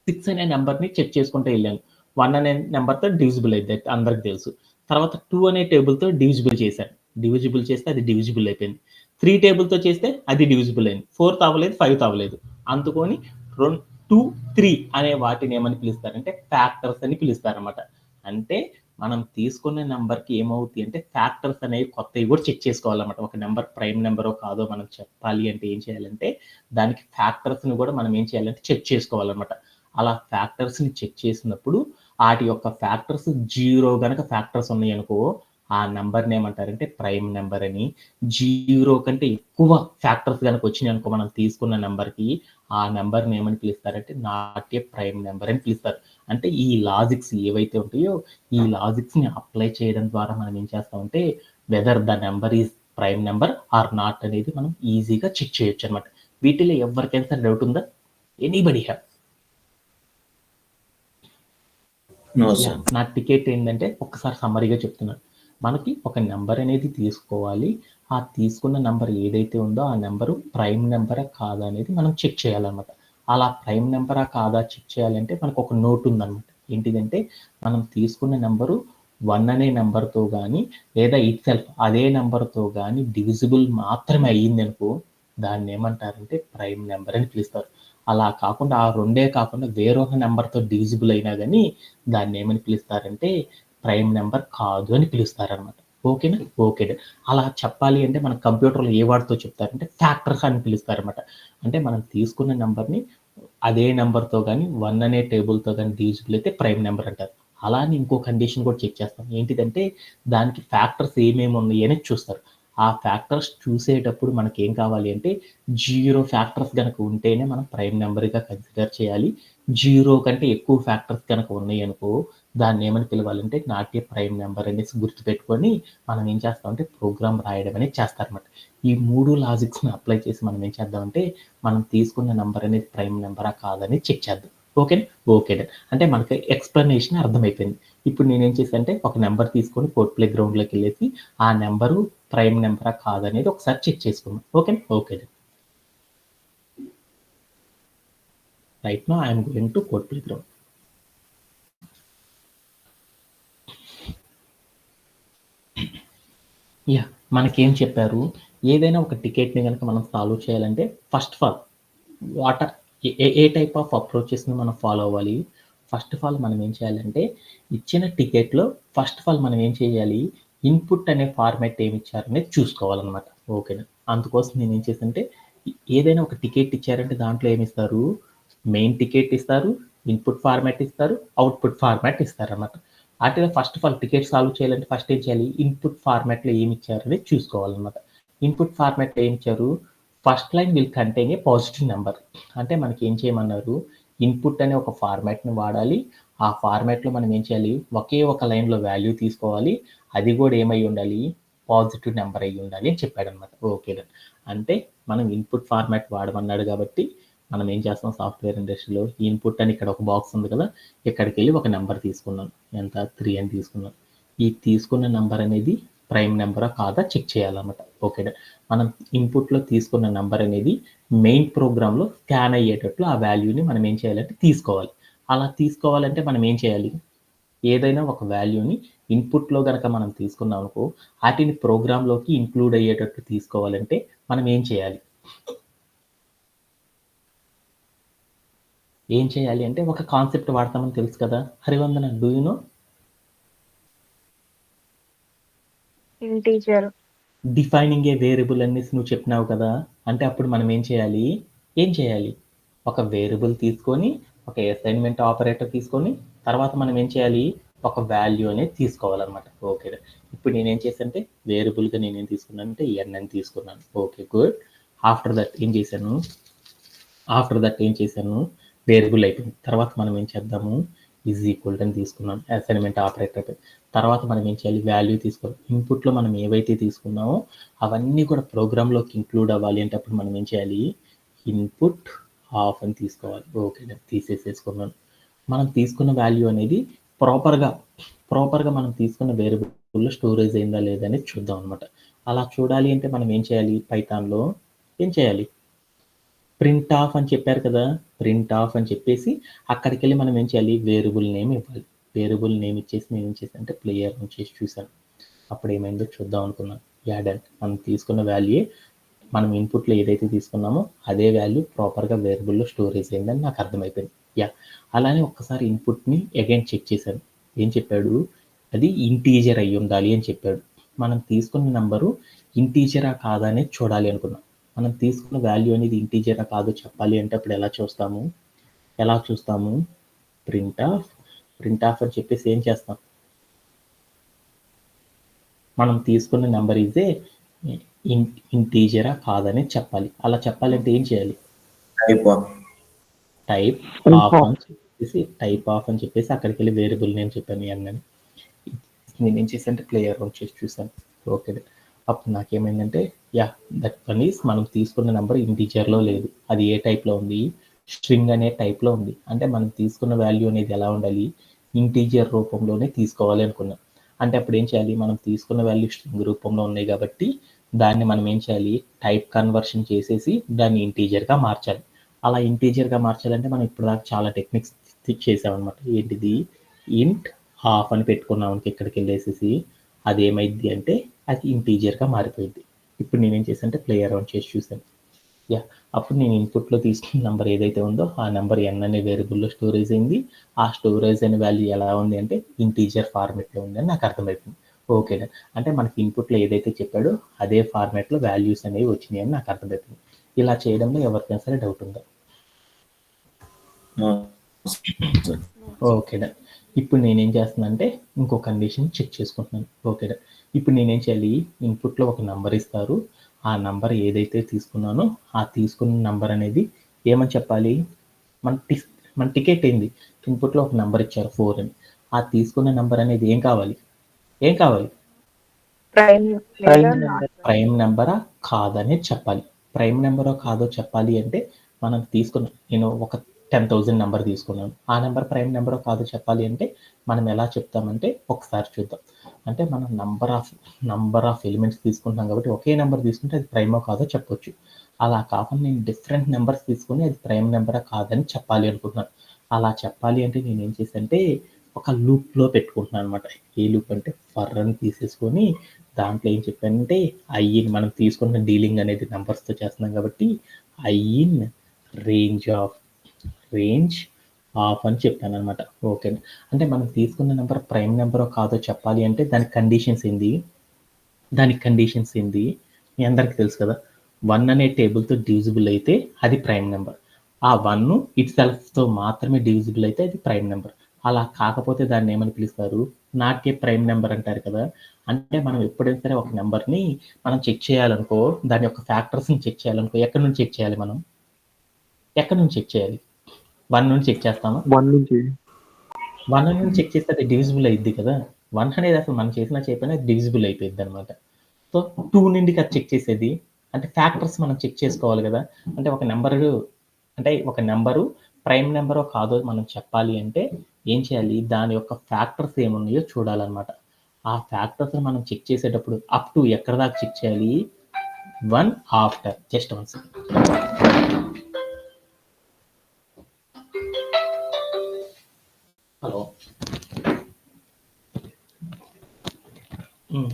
6 అనే నెంబర్ని చెక్ చేసుకుంటూ వెళ్ళాను. 1 అనే నెంబర్తో డివిజిబుల్ అయితే అందరికి తెలుసు. తర్వాత 2 అనే టేబుల్తో డివిజిబుల్ చేశాను. డివిజిబుల్ చేస్తే అది డివిజిబుల్ అయిపోయింది. 3 టేబుల్తో చేస్తే అది డివిజిబుల్ అయింది. 4 అవ్వలేదు, 5 అవ్వలేదు. అందుకొని 2, 3 అనే వాటిని ఏమని పిలుస్తారంటే ఫ్యాక్టర్స్ అని పిలుస్తారనమాట. అంటే మనం తీసుకున్న నెంబర్కి ఏమవుతుంది అంటే ఫ్యాక్టర్స్ అనేవి కొత్తవి కూడా చెక్ చేసుకోవాలన్నమాట. ఒక నెంబర్ ప్రైమ్ నెంబరో కాదో మనం చెప్పాలి అంటే ఏం చేయాలంటే దానికి ఫ్యాక్టర్స్ని కూడా మనం ఏం చేయాలంటే చెక్ చేసుకోవాలన్నమాట. అలా ఫ్యాక్టర్స్ని చెక్ చేసినప్పుడు వాటి యొక్క ఫ్యాక్టర్స్ 0 గనక ఫ్యాక్టర్స్ ఉన్నాయి అనుకో ఆ నెంబర్ని ఏమంటారంటే ప్రైమ్ నెంబర్ అని. 0 కంటే ఎక్కువ ఫ్యాక్టర్స్ కనుక వచ్చినాయి అనుకో మనం తీసుకున్న నెంబర్కి ఆ నెంబర్ని ఏమని పిలుస్తారంటే నాట్ ఏ ప్రైమ్ నెంబర్ అని పిలుస్తారు. అంటే ఈ లాజిక్స్ ఏవైతే ఉంటాయో ఈ లాజిక్స్ని అప్లై చేయడం ద్వారా మనం ఏం చేస్తామంటే whether the number is prime number or not అనేది మనం ఈజీగా చెక్ చేయొచ్చు అనమాట. వీటిలో ఎవరికైనా డౌట్ ఉందా? Anybody have? నా టికెట్ ఏంటంటే ఒక్కసారి సమ్మరీగా చెప్తున్నాను. మనకి ఒక నెంబర్ అనేది తీసుకోవాలి. ఆ తీసుకున్న నెంబర్ ఏదైతే ఉందో ఆ నెంబరు ప్రైమ్ నెంబరా కాదా అనేది మనం చెక్ చేయాలన్నమాట. అలా ప్రైమ్ నెంబరా కాదా చెక్ చేయాలంటే మనకు ఒక నోట్ ఉందన్నమాట. ఏంటిదంటే మనం తీసుకున్న నెంబరు 1 అనే నెంబర్తో కానీ లేదా ఇట్ సెల్ఫ్ అదే నెంబర్తో కానీ డివిజిబుల్ మాత్రమే అయ్యింది అనుకో దాన్ని ఏమంటారంటే ప్రైమ్ నెంబర్ అని పిలుస్తారు. అలా కాకుండా ఆ రెండే కాకుండా వేరొక నెంబర్తో డివిజిబుల్ అయినా కానీ దాన్ని ఏమని పిలుస్తారంటే ప్రైమ్ నెంబర్ కాదు అని పిలుస్తారనమాట. ఓకేనా? ఓకే, అలా చెప్పాలి అంటే మన కంప్యూటర్లో ఏ వాటితో చెప్తారంటే ఫ్యాక్టర్స్ అని పిలుస్తారనమాట. అంటే మనం తీసుకున్న నెంబర్ని అదే నెంబర్తో కానీ 1 అనే టేబుల్తో కానీ డివిజిబుల్ అయితే ప్రైమ్ నెంబర్ అంటారు. అలానే ఇంకో కండిషన్ కూడా చెక్ చేస్తాం. ఏంటిదంటే దానికి ఫ్యాక్టర్స్ ఏమేమి ఉన్నాయి అనేది చూస్తారు. ఆ ఫ్యాక్టర్స్ చూసేటప్పుడు మనకి ఏం కావాలి అంటే 0 ఫ్యాక్టర్స్ కనుక ఉంటేనే మనం ప్రైమ్ నెంబర్గా కన్సిడర్ చేయాలి. 0 కంటే ఎక్కువ ఫ్యాక్టర్స్ కనుక ఉన్నాయి అనుకో దాన్ని ఏమని పిలవాలంటే నాట్ ఏ ప్రైమ్ నెంబర్ అనేసి గుర్తుపెట్టుకొని మనం ఏం చేస్తామంటే ప్రోగ్రామ్ రాయడం అనేది చేస్తారనమాట. ఈ 3 లాజిక్స్ని అప్లై చేసి మనం ఏం చేద్దామంటే మనం తీసుకున్న నెంబర్ అనేది ప్రైమ్ నెంబరా కాదని చెక్ చేద్దాం. ఓకేనా? ఓకే, అంటే మనకి ఎక్స్ప్లెనేషన్ అర్థమైపోయింది. ఇప్పుడు నేనేం చేశాను అంటే ఒక నెంబర్ తీసుకొని కోర్ట్ ప్లే గ్రౌండ్లోకి వెళ్ళేసి ఆ నెంబరు ప్రైమ్ నెంబరా కాదనేది ఒకసారి చెక్ చేసుకున్నాం. ఓకేనా? Okay. Right now I am going to code playground. Yeah మనకేం చెప్పారు, ఏదైనా ఒక టికెట్ని కనుక మనం సాల్వ్ చేయాలంటే first of all what are a type of అప్రోచెస్ని మనం ఫాలో అవ్వాలి. ఫస్ట్ ఆఫ్ ఆల్ మనం ఏం చేయాలంటే ఇచ్చిన టికెట్లో ఫస్ట్ ఆఫ్ ఆల్ మనం ఏం చేయాలి, ఇన్పుట్ అనే ఫార్మాట్ ఏమి ఇచ్చారనేది చూసుకోవాలన్నమాట. ఓకేనా, అందుకోసం నేను ఏం చేశానంటే ఏదైనా ఒక టికెట్ ఇచ్చారంటే దాంట్లో ఏమి ఇస్తారు, మెయిన్ టికెట్ ఇస్తారు, ఇన్పుట్ ఫార్మాట్ ఇస్తారు, అవుట్పుట్ ఫార్మాట్ ఇస్తారు అన్నమాట. వాటిలో first of all ticket solve చేయాలంటే ఫస్ట్ ఏం చేయాలి, ఇన్పుట్ ఫార్మాట్లో ఏమి ఇచ్చారనేది చూసుకోవాలన్నమాట. ఇన్పుట్ ఫార్మాట్లో ఏమి ఇచ్చారు, first line will contain a positive number. అంటే మనకి ఏం చేయమన్నారు, ఇన్పుట్ అనే ఒక ఫార్మాట్ని వాడాలి. ఆ ఫార్మాట్లో మనం ఏం చేయాలి, ఒకే ఒక లైన్లో వాల్యూ తీసుకోవాలి, అది కూడా ఏమై ఉండాలి, పాజిటివ్ నెంబర్ అయ్యి ఉండాలి అని చెప్పాడు అనమాట. ఓకే, అంటే మనం ఇన్పుట్ ఫార్మాట్ వాడమన్నాడు కాబట్టి మనం ఏం చేస్తాం, సాఫ్ట్వేర్ ఇండస్ట్రీలో ఇన్పుట్ అని ఇక్కడ ఒక బాక్స్ ఉంది కదా, ఇక్కడికి వెళ్ళి ఒక నెంబర్ తీసుకున్నాను, ఎంత 3 అని తీసుకున్నాను. ఈ తీసుకున్న నెంబర్ అనేది ప్రైమ్ నెంబరా కాదా చెక్ చేయాలన్నమాట. ఓకేనా, మనం ఇన్పుట్లో తీసుకున్న నెంబర్ అనేది మెయిన్ ప్రోగ్రాంలో స్కాన్ అయ్యేటట్లు ఆ వాల్యూని మనం ఏం చేయాలంటే తీసుకోవాలి. అలా తీసుకోవాలంటే మనం ఏం చేయాలి, ఏదైనా ఒక వాల్యూని ఇన్పుట్లో కనుక మనం తీసుకున్నాం అనుకో, వాటిని ప్రోగ్రాంలోకి ఇంక్లూడ్ అయ్యేటట్టు తీసుకోవాలంటే మనం ఏం చేయాలి, అంటే ఒక కాన్సెప్ట్ వాడతామని తెలుసు కదా. Harivandana, do you know? Integer. Defining a variable అనేసి నువ్వు చెప్పినావు కదా, అంటే అప్పుడు మనం ఏం చేయాలి, ఒక వేరియబుల్ తీసుకొని ఒక అసైన్మెంట్ ఆపరేటర్ తీసుకొని తర్వాత మనం ఏం చేయాలి, ఒక వాల్యూ అనేది తీసుకోవాలన్నమాట. ఓకే, ఇప్పుడు నేనేం చేశానంటే వేరియబుల్గా నేనేం తీసుకున్నాను అంటే ఎన్ అని తీసుకున్నాను. Okay, good. ఆఫ్టర్ దట్ ఏం చేశాను, వేరియబుల్ అయిపోయింది. తర్వాత మనం ఏం చేద్దాము, ఈజ్ ఈక్వల్ అని తీసుకున్నాం, అసైన్మెంట్ ఆపరేటర్ అయిపోయింది. తర్వాత మనం ఏం చేయాలి, వాల్యూ తీసుకోవాలి. ఇన్పుట్లో మనం ఏవైతే తీసుకున్నామో అవన్నీ కూడా ప్రోగ్రాంలోకి ఇంక్లూడ్ అవ్వాలి అంటే అప్పుడు మనం ఏం చేయాలి, ఇన్పుట్ ఆఫ్ అని తీసుకోవాలి. ఓకే, తీసేసుకున్నాను. మనం తీసుకున్న వాల్యూ అనేది ప్రాపర్గా మనం తీసుకున్న వేరియబుల్లో స్టోరేజ్ అయిందా లేదా అనేది చూద్దాం అనమాట. అలా చూడాలి అంటే మనం ఏం చేయాలి, పైథాన్లో ఏం చేయాలి, ప్రింట్ ఆఫ్ అని చెప్పారు కదా, ప్రింట్ ఆఫ్ అని చెప్పేసి అక్కడికి వెళ్ళి మనం ఏం చేయాలి, వేరియబుల్ నేమ్ ఇవ్వాలి. వేరియబుల్ నేమ్ ఇచ్చేసి నేను ఏం చేశాను అంటే ప్లేయర్ చేసి చూశాను. అప్పుడు ఏమైందో చూద్దాం అనుకున్నాను. యాడ్ అని మనం తీసుకున్న వాల్యూ, మనం ఇన్పుట్లో ఏదైతే తీసుకున్నామో అదే వాల్యూ ప్రాపర్గా వేరియబుల్లో స్టోరేజ్ అయిందని నాకు అర్థమైపోయింది. అలానే ఒక్కసారి ఇన్పుట్ని అగైన్ చెక్ చేశాను. ఏం చెప్పాడు, అది ఇంటీజర్ అయ్యి ఉండాలి అని చెప్పాడు. మనం తీసుకున్న నెంబరు ఇంటీజరా కాదా అనేది చూడాలి అనుకున్నాం. మనం తీసుకున్న వాల్యూ అనేది ఇంటీజరా కాదో చెప్పాలి అంటే అప్పుడు ఎలా చూస్తాము, ప్రింట్ ఆఫ్ అని చెప్పేసి ఏం చేస్తాం, మనం తీసుకున్న నెంబర్ ఈజే ఇంటీజరా కాదని చెప్పాలి. అలా చెప్పాలంటే ఏం చేయాలి, టైప్ ఆఫ్ అని చెప్పేసి అక్కడికి వెళ్ళి వేరియబుల్ నేమ్ చెప్పాను ఎన్ అని. నేను ఏం చేశానంటే ప్లేయర్ చేసి చూసాను. ఓకే, అప్పుడు నాకేమైందంటే దట్ వన్ ఈస్ మనం తీసుకున్న నెంబర్ ఇంటీజర్లో లేదు, అది ఏ టైప్లో ఉంది, స్ట్రింగ్ అనే టైప్లో ఉంది. అంటే మనం తీసుకున్న వాల్యూ అనేది ఎలా ఉండాలి, ఇంటీజర్ రూపంలోనే తీసుకోవాలి అనుకున్నాం. అంటే అప్పుడు ఏం చేయాలి, మనం తీసుకున్న వాల్యూ స్ట్రింగ్ రూపంలో ఉన్నాయి కాబట్టి దాన్ని మనం ఏం చేయాలి, టైప్ కన్వర్షన్ చేసేసి దాన్ని ఇంటీజర్గా మార్చాలి. అలా ఇంటీజర్గా మార్చాలంటే మనం ఇప్పుడు దాకా చాలా టెక్నిక్స్ చేసామన్నమాట. ఏంటిది, ఇంట్ హాఫ్ అని పెట్టుకున్నాం ఇక్కడికి వెళ్ళేసేసి అది ఏమైంది అంటే అది ఇంటీజర్గా మారిపోయింది. ఇప్పుడు నేనేం చేశాను అంటే ప్లేయర్ చేసి చూశాను. అప్పుడు నేను ఇన్పుట్లో తీసుకున్న నెంబర్ ఏదైతే ఉందో ఆ నెంబర్ ఎన్ అనే వేరియబుల్లో స్టోరేజ్ అయింది. ఆ స్టోరేజ్ అనే వాల్యూ ఎలా ఉంది అంటే ఇంటీజర్ ఫార్మేట్లో ఉంది అని నాకు అర్థమైపోయింది. ఓకే, అంటే మనకి ఇన్పుట్లో ఏదైతే చెప్పాడో అదే ఫార్మేట్లో వాల్యూస్ అనేవి వచ్చినాయి అని నాకు అర్థమైపోయింది. ఇలా చేయడంలో ఎవరికైనా సరే డౌట్ ఉందా? ఓకే, ఇప్పుడు నేనేం చేస్తున్నాను అంటే ఇంకో కండిషన్ చెక్ చేసుకుంటున్నాను. ఓకే, ఇప్పుడు నేనేం చేయాలి, ఇన్పుట్లో ఒక నెంబర్ ఇస్తారు, ఆ నెంబర్ ఏదైతే తీసుకున్నానో ఆ తీసుకున్న నెంబర్ అనేది ఏమని చెప్పాలి, మన టికెట్ ఏంది, ఇన్పుట్లో ఒక నెంబర్ ఇచ్చారు 4 అని, ఆ తీసుకున్న నెంబర్ అనేది ఏం కావాలి, ప్రైమ్ నెంబరా కాదని చెప్పాలి. ప్రైమ్ నెంబరో కాదో చెప్పాలి అంటే మనం తీసుకున్న, నేను ఒక 10,000 నెంబర్ తీసుకున్నాను. ఆ నెంబర్ ప్రైమ్ నెంబరో కాదో చెప్పాలి అంటే మనం ఎలా చెప్తామంటే ఒకసారి చూద్దాం. అంటే మనం నంబర్ ఆఫ్ ఎలిమెంట్స్ తీసుకుంటున్నాం కాబట్టి ఒకే నెంబర్ తీసుకుంటే అది ప్రైమో కాదో చెప్పొచ్చు. అలా కాకుండా నేను డిఫరెంట్ నెంబర్స్ తీసుకొని అది ప్రైమ్ నెంబరా కాదని చెప్పాలి అనుకుంటున్నాను. అలా చెప్పాలి అంటే నేనేం చేశానంటే ఒక లూప్‌లో పెట్టుకుంటున్నాను అనమాట. ఏ లూప్ అంటే ఫర్ అని తీసేసుకొని దాంట్లో ఏం చెప్పానంటే మనం తీసుకున్న డీలింగ్ అనేది నంబర్స్‌తో చేస్తున్నాం కాబట్టి ఇన్ రేంజ్ ఆఫ్ అని చెప్పాననమాట. ఓకే. అంటే మనం తీసుకున్న నెంబర్ ప్రైమ్ నెంబరో కాదో చెప్పాలి అంటే దానికి కండిషన్స్ ఏంది? మీ అందరికి తెలుసు కదా! 1 అనే టేబుల్‌తో డివిజిబుల్ అయితే అది ప్రైమ్ నెంబర్. ఆ 1 ఇట్‌సెల్ఫ్‌తో మాత్రమే డివిజిబుల్ అయితే అది ప్రైమ్ నెంబర్. అలా కాకపోతే దాన్ని ఏమని పిలుస్తారు? నాట్ ఏ ప్రైమ్ నెంబర్ అంటారు కదా! అంటే మనం ఎప్పుడైనా సరే ఒక నంబర్‌ని మనం చెక్ చేయాలనుకో, దాని యొక్క ఫ్యాక్టర్స్‌ని చెక్ చేయాలనుకో ఎక్కడి నుంచి చెక్ చేయాలి మనం? ఎక్కడి నుంచి చెక్ చేయాలి? 1 నుంచి చెక్ చేస్తామా? 1 నుంచి 1 నుంచి చెక్ చేస్తే అది డివిజిబుల్ అయిద్ది కదా! 1 అనేది అసలు మనం చేసినా చేయకపోయినా అది డివిజిబుల్ అయిపోయిద్దనమాట. సో, 2 నుండి కదా చెక్ చేసేది. అంటే ఫ్యాక్టర్స్ మనం చెక్ చేసుకోవాలి కదా! అంటే ఒక నంబరు ప్రైమ్ నెంబరో కాదో మనం చెప్పాలి అంటే ఏం చేయాలి? దాని యొక్క ఫ్యాక్టర్స్ ఏమున్నాయో చూడాలనమాట. ఆ ఫ్యాక్టర్స్‌ని మనం చెక్ చేసేటప్పుడు అప్ టు ఎక్కడి దాకా చెక్ చేయాలి? 1 after. Just one second. Hello. Hmm.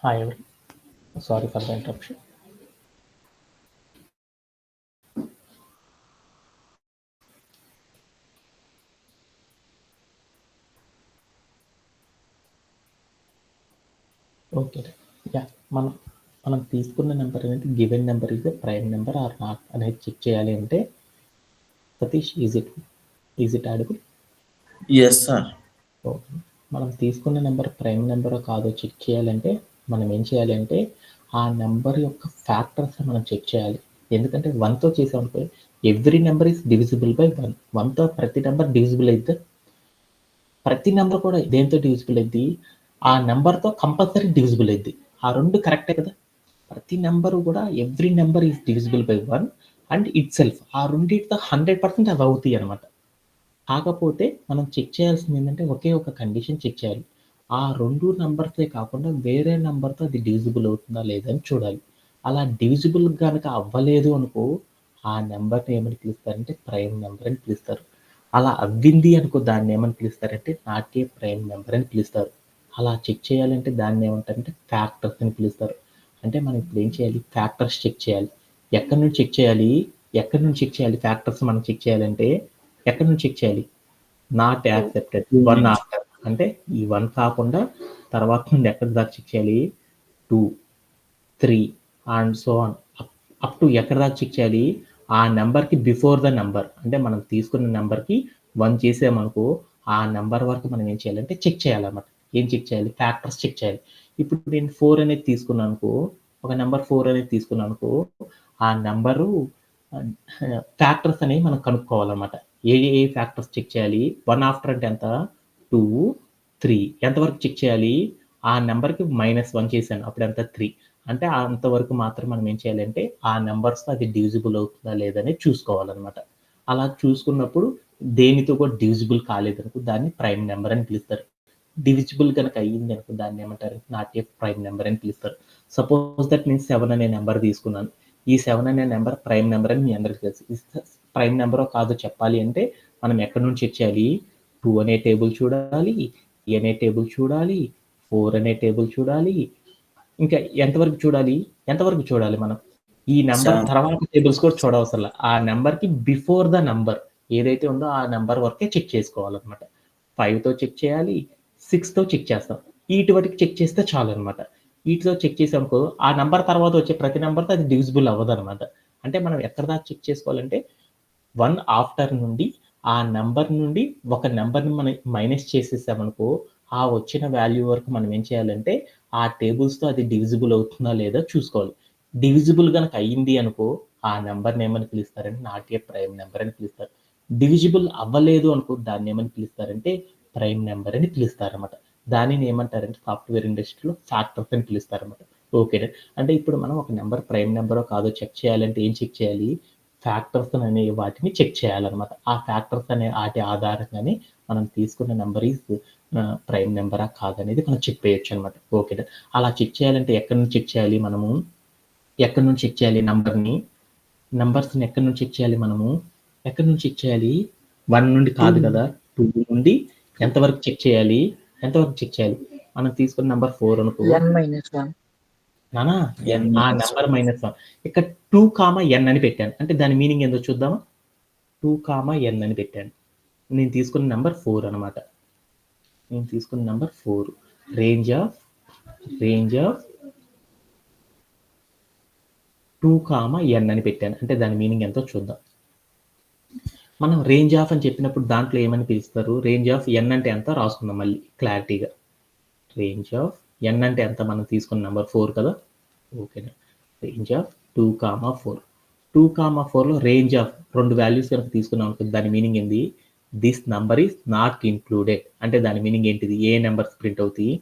Hi every. Sorry for the interruption. Okay. Yeah! మనం తీసుకున్న నెంబర్ అనేది given number is a prime number or not అనేది చెక్ చేయాలి అంటే Satish is it audible? Yes, sir. Okay. మనం తీసుకున్న number prime నెంబరో కాదో check చేయాలంటే మనం ఏం చేయాలి అంటే ఆ నెంబర్ యొక్క ఫ్యాక్టర్స్ మనం చెక్ చేయాలి. ఎందుకంటే 1తో చేసామనుకో every number is divisible by 1. 1తో ప్రతి నెంబర్ డివిజిబుల్ అయిద్దా? ప్రతి నెంబర్ కూడా దేనితో డివిజిబుల్ అయిద్ది? ఆ నెంబర్‌తో కంపల్సరీ డివిజిబుల్ అయిద్ది. ఆ 2 కరెక్టే కదా! ప్రతి నెంబరు కూడా every number is divisible by 1 and itself. ఆ రెండిటితో 100% అవి అవుతాయన్నమాట. కాకపోతే మనం చెక్ చేయాల్సింది ఏంటంటే ఒకే ఒక కండిషన్ చెక్ చేయాలి. ఆ 2 నంబర్సే కాకుండా వేరే నంబర్‌తో అది డివిజిబుల్ అవుతుందా లేదా అని చూడాలి. అలా డివిజిబుల్ గనక అవ్వలేదు అనుకో ఆ నెంబర్ని ఏమని పిలుస్తారంటే ప్రైమ్ నెంబర్ అని పిలుస్తారు. అలా అవ్వింది అనుకో దాన్ని ఏమని పిలుస్తారంటే నాట్ ఏ ప్రైమ్ నెంబర్ అని పిలుస్తారు. అలా చెక్ చేయాలంటే దాన్ని ఏమంటారంటే ఫ్యాక్టర్స్ అని పిలుస్తారు. అంటే మనం ఇప్పుడు ఏం చేయాలి, ఫ్యాక్టర్స్ చెక్ చేయాలి. ఎక్కడి నుంచి చెక్ చేయాలి, ఎక్కడి నుంచి చెక్ చేయాలి ఫ్యాక్టర్స్ మనం చెక్ చేయాలంటే ఎక్కడి నుంచి చెక్ చేయాలి, నాట్ యాక్సెప్టెడ్ 1 ఆఫ్టర్, అంటే ఈ 1 కాకుండా తర్వాత నుండి ఎక్కడి దాకా చెక్ చేయాలి, 2, 3 and so on up to ఎక్కడ దాకా చెక్ చేయాలి, ఆ నెంబర్కి బిఫోర్ ద నెంబర్, అంటే మనం తీసుకున్న నెంబర్కి 1 చేసామనుకో ఆ నెంబర్ వరకు మనం ఏం చేయాలంటే చెక్ చేయాలన్నమాట. ఏం చెక్ చేయాలి, ఫ్యాక్టర్స్ చెక్ చేయాలి. ఇప్పుడు నేను 4 అనేది తీసుకున్నాను అనుకో, ఒక నెంబర్ 4 అనేది తీసుకున్నాను అనుకో, ఆ నెంబరు ఫ్యాక్టర్స్ అనేవి మనం కనుక్కోవాలన్నమాట. ఏ ఫ్యాక్టర్స్ చెక్ చేయాలి, 1 ఆఫ్టర్ అంటే ఎంత, 2, 3 ఎంతవరకు చెక్ చేయాలి, ఆ నెంబర్కి -1 చేశాను అప్పుడు ఎంత 3, అంటే అంతవరకు మాత్రం మనం ఏం చేయాలంటే ఆ నెంబర్స్తో అది డివిజిబుల్ అవుతుందా లేదని చూసుకోవాలన్నమాట. అలా చూసుకున్నప్పుడు దేనితో కూడా డివిజిబుల్ కాలేదనుకో దాన్ని ప్రైమ్ నెంబర్ అని పిలుస్తారు. డివిజిబుల్ కనుక అయ్యింది అనుకో దాన్ని ఏమంటారు, నాట్ ఏ ప్రైమ్ నెంబర్ అని పిలుస్తారు. సపోజ్ దట్ నేను 7 అనే నెంబర్ తీసుకున్నాను. ఈ 7 అనే నెంబర్ ప్రైమ్ నెంబర్ అని మీ అందరికీ తెలుసు. ప్రైమ్ నెంబరో కాదో చెప్పాలి అంటే మనం ఎక్కడి నుంచి చెక్ చేయాలి, 2 అనే టేబుల్ చూడాలి, 3 అనే టేబుల్ చూడాలి, 4 అనే టేబుల్ చూడాలి, ఇంకా ఎంతవరకు చూడాలి మనం, ఈ నెంబర్ తర్వాత టేబుల్స్ కూడా చూడవసరలా. ఆ నెంబర్కి బిఫోర్ ద నెంబర్ ఏదైతే ఉందో ఆ నెంబర్ వరకే చెక్ చేసుకోవాలన్నమాట. 5తో చెక్ చేయాలి, 6తో చెక్ చేస్తాం. ఈటి వరకు చెక్ చేస్తే చాలన్నమాట. వీటితో చెక్ చేసామనుకో ఆ నెంబర్ తర్వాత వచ్చే ప్రతి నెంబర్తో అది డివిజిబుల్ అవ్వదన్నమాట. అంటే మనం ఎక్కడ దాకా చెక్ చేసుకోవాలంటే 1 ఆఫ్టర్ నుండి ఆ నెంబర్ నుండి ఒక నెంబర్ని మనం మైనస్ చేసేసామనుకో ఆ వచ్చిన వాల్యూ వరకు మనం ఏం చేయాలంటే ఆ టేబుల్స్తో అది డివిజిబుల్ అవుతుందా లేదా చూసుకోవాలి. డివిజిబుల్ కనుక అయ్యింది అనుకో ఆ నెంబర్ని ఏమని పిలుస్తారంటే నాట్ ఏ ప్రైమ్ నెంబర్ అని పిలుస్తారు. డివిజిబుల్ అవ్వలేదు అనుకో దాన్ని ఏమని పిలుస్తారంటే ప్రైమ్ నెంబర్ అని పిలుస్తారన్నమాట. దానిని ఏమంటారంటే సాఫ్ట్వేర్ ఇండస్ట్రీలో ఫ్యాక్టర్స్ అని పిలుస్తారన్నమాట. ఓకే, అంటే ఇప్పుడు మనం ఒక నెంబర్ ప్రైమ్ నెంబరో కాదో చెక్ చేయాలంటే ఏం చెక్ చేయాలి, ఫ్యాక్టర్స్ అనే వాటిని చెక్ చేయాలన్నమాట. ఆ ఫ్యాక్టర్స్ అనే వాటి ఆధారంగానే మనం తీసుకున్న నెంబర్ ఈజ్ ప్రైమ్ నెంబరా కాదనేది మనం చెక్ చేయొచ్చు అనమాట. ఓకే, అలా చెక్ చేయాలంటే ఎక్కడి నుంచి చెక్ చేయాలి మనము, ఎక్కడి నుంచి చెక్ చేయాలి నంబర్స్ని ఎక్కడి నుంచి చెక్ చేయాలి మనము, ఎక్కడి నుంచి చెక్ చేయాలి, 1 నుండి కాదు కదా, 2 నుండి ఎంతవరకు చెక్ చేయాలి, మనం తీసుకున్న నెంబర్ 4 అనుకో, నానా ఆ నెంబర్ -1 ఇక్కడ 2, n అని పెట్టాను, అంటే దాని మీనింగ్ ఏందో చూద్దామా, 2, n అని పెట్టాను. నేను తీసుకున్న నెంబర్ 4 అనమాట. నేను తీసుకున్న నెంబర్ 4 రేంజ్ ఆఫ్ 2, n అని పెట్టాను, అంటే దాని మీనింగ్ ఎంతో చూద్దాం. మనం రేంజ్ ఆఫ్ అని చెప్పినప్పుడు దాంట్లో ఏమని పిలుస్తారు, రేంజ్ ఆఫ్ n అంటే ఎంత రాసుకుందాం మళ్ళీ క్లారిటీగా. రేంజ్ ఆఫ్ n అంటే ఎంత, మనం తీసుకున్న నెంబర్ 4 కదా. ఓకేనా, రేంజ్ ఆఫ్ 2, 4. 2, 4లో రేంజ్ ఆఫ్ 2 వాల్యూస్ కనుక తీసుకున్నాం అనుకో దాని మీనింగ్ ఏంది, this number is not included, అంటే దాని మీనింగ్ ఏంటిది, ఏ నెంబర్స్ ప్రింట్ అవుతాయి,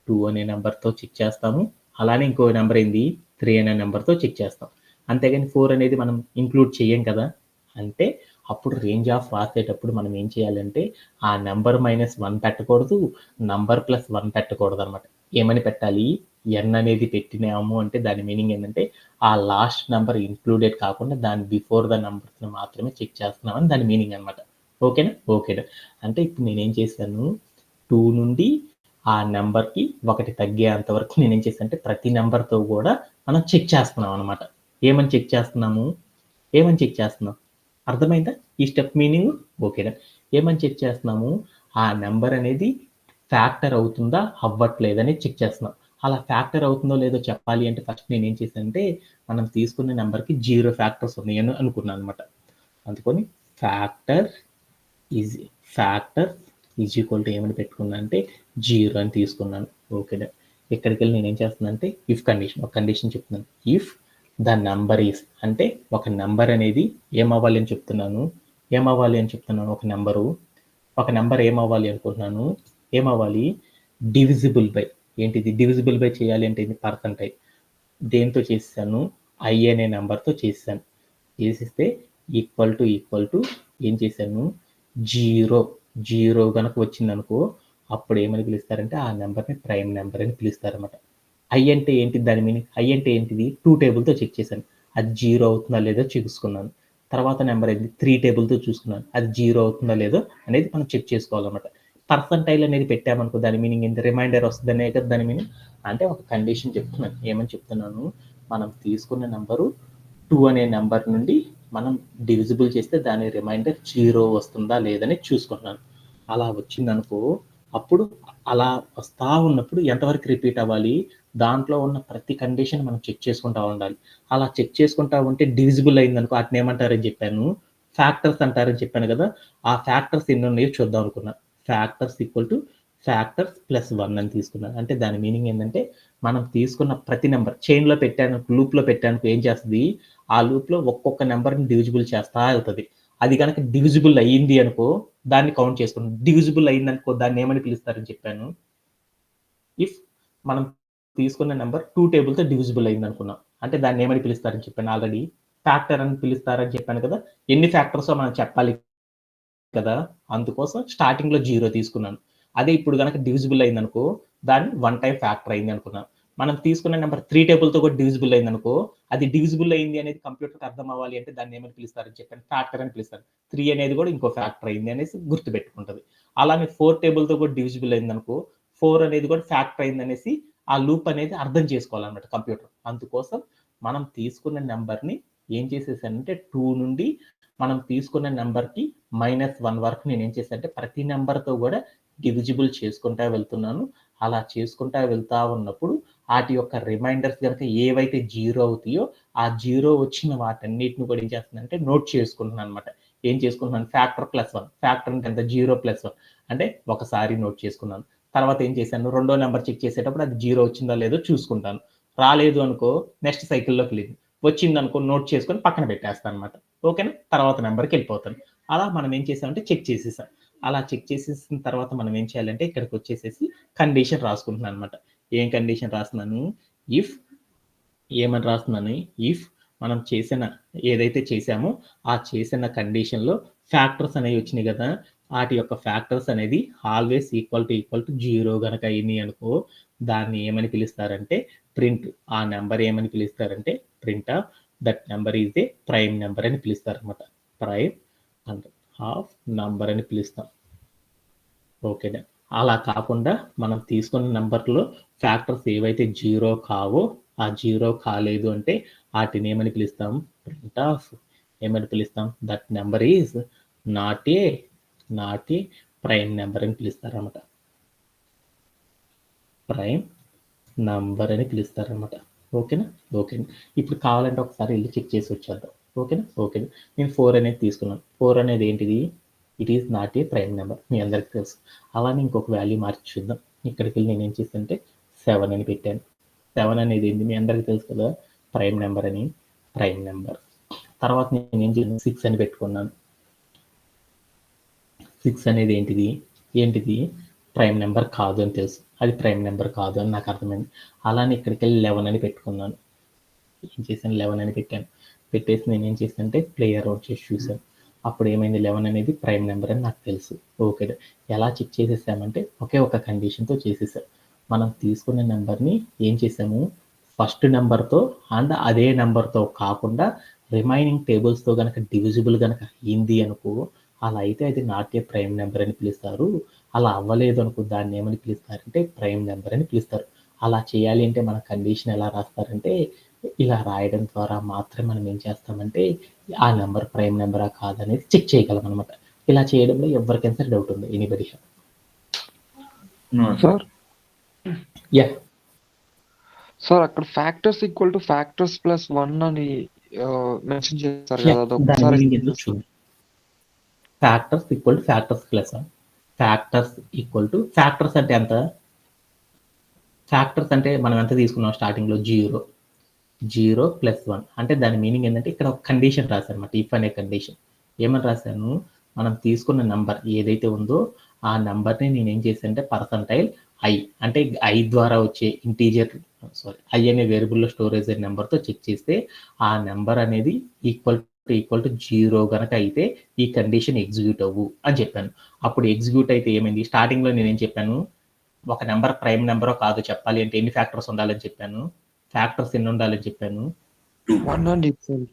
2 అనే నెంబర్తో చెక్ చేస్తాము, అలానే ఇంకో నెంబర్ ఏంది 3 అనే నెంబర్తో చెక్ చేస్తాం. అంతేగాని 4 అనేది మనం ఇంక్లూడ్ చేయం కదా. అంటే అప్పుడు రేంజ్ ఆఫ్ రాసేటప్పుడు మనం ఏం చేయాలంటే ఆ నెంబర్ -1 పెట్టకూడదు, నంబర్ +1 పెట్టకూడదు అనమాట. ఏమని పెట్టాలి, n అనేది పెట్టినాము అంటే దాని మీనింగ్ ఏంటంటే ఆ లాస్ట్ నెంబర్ ఇంక్లూడెడ్ కాకుండా దాని బిఫోర్ ద నెంబర్స్ని మాత్రమే చెక్ చేస్తున్నామని దాని మీనింగ్ అనమాట. ఓకేనా, అంటే ఇప్పుడు నేనేం చేశాను, 2 నుండి ఆ నెంబర్కి 1 తగ్గేంత వరకు నేనేం చేశాను అంటే ప్రతి నెంబర్తో కూడా మనం చెక్ చేస్తున్నాం అనమాట. ఏమని చెక్ చేస్తున్నాం, అర్థమైందా ఈ స్టెప్ మీనింగ్. ఓకేనా, ఏమని చెక్ చేస్తున్నాము, ఆ నెంబర్ అనేది ఫ్యాక్టర్ అవుతుందా అవ్వట్లేదని చెక్ చేస్తున్నాం. అలా ఫ్యాక్టర్ అవుతుందో లేదో చెప్పాలి అంటే ఫస్ట్ నేను ఏం చేశానంటే మనం తీసుకున్న నెంబర్కి 0 ఫ్యాక్టర్స్ ఉన్నాయని అనుకున్నాను అనమాట. అందుకని ఫ్యాక్టర్ ఈజ్ ఈక్వల్ టు ఏమని పెట్టుకున్నా అంటే 0 అని తీసుకున్నాను. ఓకేనా, ఇక్కడికి వెళ్ళి నేను ఏం చేస్తున్నాను అంటే ఇఫ్ కండిషన్, ఒక కండిషన్ చెప్తున్నాను. ఇఫ్ ద నంబర్ ఈస్, అంటే ఒక నెంబర్ అనేది ఏమవ్వాలి అని చెప్తున్నాను, ఒక నెంబర్ ఏమవ్వాలి అనుకుంటున్నాను, డివిజిబుల్ బై, ఏంటిది డివిజిబుల్ బై చేయాలి అంటే ఇది పర్సంటేజ్, దేంతో చేసాను, i అనే నెంబర్తో చేసిస్తే ఈక్వల్ టు ఏం చేశాను, 0 కనుక వచ్చిందనుకో అప్పుడు ఏమని పిలుస్తారంటే ఆ నెంబర్ని ప్రైమ్ నెంబర్ అని పిలుస్తారన్నమాట. i అంటే ఏంటిది, దాని మీనింగ్ i అంటే ఏంటిది, 2 టేబుల్తో చెక్ చేశాను. అది 0 అవుతుందా లేదో చూసుకున్నాను. తర్వాత నెంబర్ ఏంది 3 టేబుల్‌తో చూసుకున్నాను. అది 0 అవుతుందా లేదో అనేది మనం చెక్ చేసుకోవాలన్నమాట. పర్సెంటైల్ అనేది పెట్టామనుకో దాని మీనింగ్ ఏంటి? రిమైండర్ వస్తదనే కదా దాని మీనింగ్. అంటే ఒక కండిషన్ చెప్తున్నాను. ఏమని చెప్తున్నాను? మనం తీసుకున్న నంబరు 2 అనే నంబర్ నుండి మనం డివిజిబుల్ చేస్తే దాని రిమైండర్ 0 వస్తుందా లేదని చూసుకుంటున్నాను. అలా వచ్చిందనుకో అప్పుడు అలా వస్తా ఉన్నప్పుడు ఎంతవరకు రిపీట్ అవ్వాలి? దాంట్లో ఉన్న ప్రతి కండిషన్ మనం చెక్ చేసుకుంటా ఉండాలి. అలా చెక్ చేసుకుంటా ఉంటే డివిజిబుల్ అయిందనుకో ఆటిని ఏమంటారని చెప్పాను? ఫ్యాక్టర్స్ అంటారని చెప్పాను కదా! ఆ ఫ్యాక్టర్స్ ఎన్ని ఉన్నాయో చూద్దాం అనుకున్నా. Factors equal to factors plus 1 అని తీసుకున్నాను. అంటే దాని మీనింగ్ ఏంటంటే మనం తీసుకున్న ప్రతి నెంబర్ చైన్‌లో పెట్టాను, లూప్‌లో పెట్టాను ఏం చేస్తది? ఆ లూప్‌లో ఒక్కొక్క నెంబర్‌ని డివిజిబుల్ చేస్తా వెళ్తది. అది గనక డివిజిబుల్ అయ్యింది అనుకో దాన్ని కౌంట్ చేసుకుంటాం. డివిజిబుల్ అయిందనుకో దాన్ని ఏమని పిలుస్తారని చెప్పాను? ఇఫ్ మనం తీసుకున్న నెంబర్ 2 టేబుల్‌తో డివిజిబుల్ అయిందనుకున్నాం. అంటే దాన్ని ఏమని పిలుస్తారని చెప్పాను ఆల్రెడీ. ఫ్యాక్టర్ అని పిలుస్తారని చెప్పాను కదా! ఎన్ని ఫ్యాక్టర్సో మనం చెప్పాలి కదా! అందుకోసం స్టార్టింగ్‌లో 0 తీసుకున్నాను. అదే ఇప్పుడు గనక డివిజిబుల్ అయిందనుకో దాన్ని 1 టైమ్ ఫ్యాక్టర్ అయింది అనుకున్నాం. మనం తీసుకున్న నెంబర్ 3 టేబుల్‌తో కూడా డివిజిబుల్ అయిందనుకో అది డివిజిబుల్ అయింది అనేది కంప్యూటర్‌కి అర్థం అవ్వాలి అంటే దాన్ని ఏమని పిలుస్తారని చెప్పాను? ఫ్యాక్టర్ అని పిలుస్తారు. 3 అనేది కూడా ఇంకో ఫ్యాక్టర్ అయింది అనేసి గుర్తుపెట్టుకుంటది. అలానే 4 టేబుల్‌తో కూడా డివిజిబుల్ అయిందనుకో 4 అనేది కూడా ఫ్యాక్టర్ అయిందనేసి ఆ లూప్ అనేది అర్థం చేసుకోవాలన్నమాట కంప్యూటర్. అందుకోసం మనం తీసుకున్న నంబర్‌ని ఏం చేసేసానంటే 2 నుండి మనం తీసుకున్న నంబర్‌కి -1 వరకు నేనేం చేశానంటే ప్రతి నంబర్‌తో కూడా డివిజిబుల్ చేసుకుంటా వెళ్తున్నాను. అలా చేసుకుంటా వెళ్తా ఉన్నప్పుడు ఆటి యొక్క రిమైండర్స్ గనక ఏవైతే 0 అవుతాయో ఆ 0 వచ్చిన వాటన్నిటిని కూడా ఏం చేస్తున్నానంటే నోట్ చేసుకుంటున్నానన్నమాట. ఏం చేసుకుంటున్నాను? Factor plus 1. ఫ్యాక్టర్ అంటే ఎంత? 0 ప్లస్ 1 అంటే ఒకసారి నోట్ చేసుకున్నాను. తర్వాత ఏం చేశాను? రెండో నంబర్ చెక్ చేసేటప్పుడు అది 0 వచ్చిందా లేదో చూసుకుంటాను. రాలేదు అనుకో నెక్స్ట్ సైకిల్‌లోకెళ్ళింది. వచ్చిందనుకో నోట్ చేసుకొని పక్కన పెట్టేస్తానన్నమాట. ఓకేనా? తర్వాత నంబర్‌కెళ్ళిపోతాను. అలా మనం ఏం చేసామంటే చెక్ చేసేసాం. అలా చెక్ చేసేసిన తర్వాత మనం ఏం చేయాలంటే ఇక్కడికొచ్చేసేసి కండిషన్ రాసుకుంటున్నానన్నమాట. ఏం కండిషన్ రాస్తున్నాను? ఇఫ్ ఏమని రాస్తున్నాను? ఇఫ్ మనం చేసిన ఏదైతే చేసామో ఆ చేసిన కండిషన్‌లో ఫ్యాక్టర్స్ అనేవి వచ్చినాయి కదా! ఆటి యొక్క ఫ్యాక్టర్స్ అనేది ఆల్వేస్ ఈక్వల్ టు 0 గనక అయినాయి అనుకో దాన్ని ఏమని పిలుస్తారంటే ప్రింట్. ఆ నంబర్ ఏమని పిలుస్తారంటే print of that number is a prime number అని పిలుస్తారన్నమాట. ప్రైమ్ అంటే హాఫ్ నంబర్ అని పిలుస్తాం. ఓకేనా? అలా కాకుండా మనం తీసుకున్న నంబర్‌లో ఫ్యాక్టర్స్ ఏవైతే 0 కావో ఆ 0 కాలేదు అంటే ఆటిని ఏమని పిలుస్తాం? ప్రింట్ ఆఫ్ ఏమని పిలుస్తాం? That number is not A not a prime number అని పిలుస్తారన్నమాట. ప్రైమ్ నంబర్ అని పిలుస్తారన్నమాట. ఓకేనా? ఓకే. ఇప్పుడు కావాలంటే ఒకసారి ఎళ్లి చెక్ చేసి వచ్చేద్దాం. ఓకేనా? ఓకే. నేను 4 అనేది తీసుకున్నాను. 4 అనేది ఏంటిది? It is not a prime number. మీ అందరికి తెలుసు. అలానే ఇంకొక వాల్యూ మార్చి చూద్దాం. ఇక్కడికెళ్ళి నేనేం చేశానంటే 7 అని పెట్టాను. 7 అనేది ఏంది? మీ అందరికి తెలుసు కదా! ప్రైమ్ నంబర్ అని. Prime number. తర్వాత నేనేం చేశాను 6 అని పెట్టుకున్నాను. 6 అనేది ఏంటిది? ఏంటిది? ప్రైమ్ నంబర్ కాదు అని తెలుసు. అది ప్రైమ్ నంబర్ కాదు అని నాకు అర్థమైంది. అలానే ఇక్కడికెళ్ళి 11 అని పెట్టుకున్నాను. ఏం చేశాను 11 అని పెట్టాను. పెట్టేసి నేనేం చేశానంటే ప్లే అరౌండ్ చేసి చూసాను. అప్పుడు ఏమైంది 11 అనేది ప్రైమ్ నంబర్ అని నాకు తెలుసు. ఓకే. ఎలా చెక్ చేసేసామంటే ఒకే ఒక కండిషన్‌తో చేసేసాం. మనం తీసుకున్న నంబర్‌ని ఏం చేసాము ఫస్ట్ నంబర్‌తో అండ్ అదే నంబర్‌తో కాకుండా రిమైనింగ్ టేబుల్స్‌తో గనక డివిజిబుల్ గనక అయింది అనుకో అలా అయితే అది నాట్ ఏ ప్రైమ్ నంబర్ అని పిలుస్తారు. అలా అవ్వలేదు అనుకో దాన్ని ఏమని పిలుస్తారంటే ప్రైమ్ నంబర్ అని పిలుస్తారు. అలా చేయాలి అంటే మన కండిషన్ ఎలా రాస్తారంటే ఇలా రాయడం ద్వారా మాత్రమే మనం ఏం చేస్తామంటే ఆ నంబర్ ప్రైమ్ నంబరా కాదనేది చెక్ చేయగలం అనమాట. ఇలా చేయడంలో ఎవరికైనా సరే డౌట్ ఉంది. ఎనీబడీ సార్ యా సార్ అక్కడ factors equal to factors plus 1 అని మెన్షన్ చేస్తారు యా కదా! దాని అదొకసారి మీనింగ్ ఎక్స్‌ప్లెయిన్ ఏంటో చేస్తారా? చూద్దాం. Factors equal to factors plus factors equal to factors అంటే ఎంత? ఫ్యాక్టర్స్ అంటే మనం ఎంత తీసుకున్నాం స్టార్టింగ్‌లో 0. 0 ప్లస్ 1 అంటే దాని మీనింగ్ ఏంటంటే ఇక్కడ ఒక కండిషన్ రాశానమాట. ఇఫ్ అనే కండిషన్. ఏమని రాశాను? మనం తీసుకున్న నంబర్ ఏదైతే ఉందో ఆ నంబర్‌ని నేనేం చేశానంటే పర్సెంటైల్ ఐ అంటే ఐ ద్వారా వచ్చే ఇంటీజర్ ఐ అనే వేరియబుల్‌లో స్టోరేజ్ అయిన నంబర్‌తో చెక్ చేస్తే ఆ నంబర్ అనేది ఈక్వల్ టు 0 గనక అయితే ఈ కండిషన్ ఎగ్జిక్యూట్ అవ్వు అని చెప్పాను. అప్పుడు ఎగ్జిక్యూట్ అయితే ఏమైంది? స్టార్టింగ్‌లో నేనేం చెప్పాను? ఒక నంబర్ ప్రైమ్ నంబరో కాదో చెప్పాలి అంటే ఎన్ని ఫ్యాక్టర్స్ ఉండాలని చెప్పాను? ఫ్యాక్టర్స్ ఎన్ని ఉండాలని చెప్పాను? 2. 1 and itself.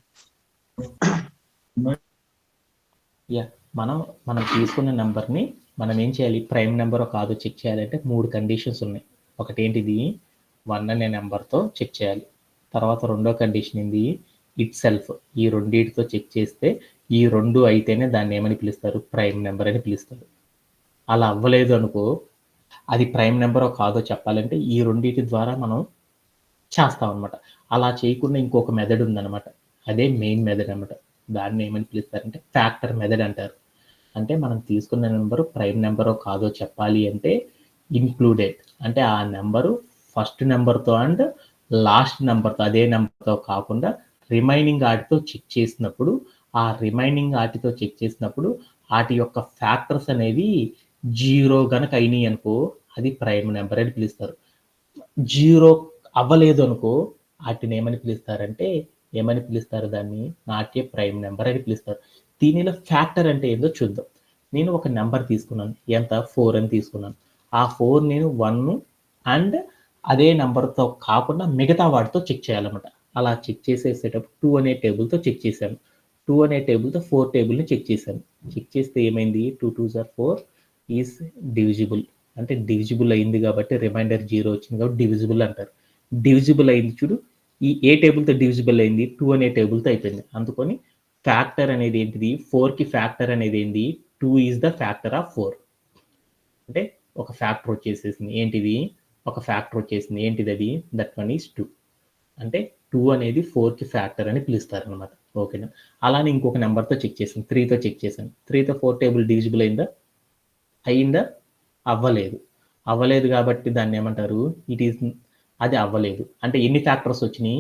యా మనం తీసుకున్న నెంబర్ని మనం ఏం చేయాలి, ప్రైమ్ నెంబరో కాదో చెక్ చేయాలంటే 3 కండిషన్స్ ఉన్నాయి. ఒకటి ఏంటిది, 1 అనే నెంబర్తో చెక్ చేయాలి. తర్వాత రెండో కండిషన్ ఏంది, ఇట్ సెల్ఫ్. ఈ రెండింటితో చెక్ చేస్తే ఈ 2 అయితేనే దాన్ని ఏమని పిలుస్తారు, ప్రైమ్ నెంబర్ అని పిలుస్తారు. అలా అవ్వలేదు అనుకో, అది ప్రైమ్ నెంబరో కాదో చెప్పాలంటే ఈ రెండింటి ద్వారా మనం చేస్తాం అనమాట. అలా చేయకుండా ఇంకొక మెథడ్ ఉందన్నమాట, అదే మెయిన్ మెథడ్ అనమాట. దాన్ని ఏమని పిలుస్తారంటే ఫ్యాక్టర్ మెథడ్ అంటారు. అంటే మనం తీసుకున్న నెంబరు ప్రైమ్ నెంబరో కాదో చెప్పాలి అంటే ఇంక్లూడెడ్, అంటే ఆ నెంబరు ఫస్ట్ నెంబర్తో అండ్ లాస్ట్ నెంబర్తో, అదే నెంబర్తో కాకుండా రిమైనింగ్ వాటితో చెక్ చేసినప్పుడు, ఆ రిమైనింగ్ వాటితో చెక్ చేసినప్పుడు వాటి యొక్క ఫ్యాక్టర్స్ అనేవి 0 గనక అయినాయి అనుకో, అది ప్రైమ్ నెంబర్ అని పిలుస్తారు. 0 అవ్వలేదు అనుకో, వాటిని ఏమని పిలుస్తారంటే, ఏమని పిలుస్తారు దాన్ని, నాట్ ఏ ప్రైమ్ నెంబర్ అని పిలుస్తారు. దీనిలో ఫ్యాక్టర్ అంటే ఏందో చూద్దాం. నేను ఒక నెంబర్ తీసుకున్నాను, ఎంత, 4 అని తీసుకున్నాను. ఆ 4 నేను 1 అండ్ అదే నెంబర్తో కాకుండా మిగతా వాటితో చెక్ చేయాలన్నమాట. అలా చెక్ చేసేసేటప్పుడు 2 అనే టేబుల్తో చెక్ చేశాను. 2 అనే టేబుల్తో 4 టేబుల్ని చెక్ చేశాను. చెక్ చేస్తే ఏమైంది, 2 2s are 4 ఈజ్ డివిజిబుల్. అంటే డివిజిబుల్ అయింది కాబట్టి రిమైండర్ 0 వచ్చింది కాబట్టి డివిజిబుల్ అంటారు. డివిజిబుల్ అయింది చూడు, ఈ ఏ టేబుల్తో డివిజిబుల్ అయింది, 2 అనే టేబుల్తో అయిపోయింది. అందుకని ఫ్యాక్టర్ అనేది ఏంటిది, 4కి ఫ్యాక్టర్ అనేది ఏంది, 2 ఈజ్ ద ఫ్యాక్టర్ ఆఫ్ 4. అంటే ఒక ఫ్యాక్టర్ వచ్చేసేసింది, ఏంటిది, ఒక ఫ్యాక్టర్ వచ్చేసింది, ఏంటిది అది, దట్ వన్ ఈజ్ 2. అంటే 2 అనేది 4కి ఫ్యాక్టర్ అని పిలుస్తారు అనమాట. ఓకేనా. అలానే ఇంకొక నెంబర్తో చెక్ చేసాను, 3తో చెక్ చేశాను. 3తో 4 టేబుల్ డివిజిబుల్ అయిందా, అవ్వలేదు కాబట్టి దాన్ని ఏమంటారు, ఇట్ ఈస్, అది అవ్వలేదు. అంటే ఎన్ని ఫ్యాక్టర్స్ వచ్చినాయి,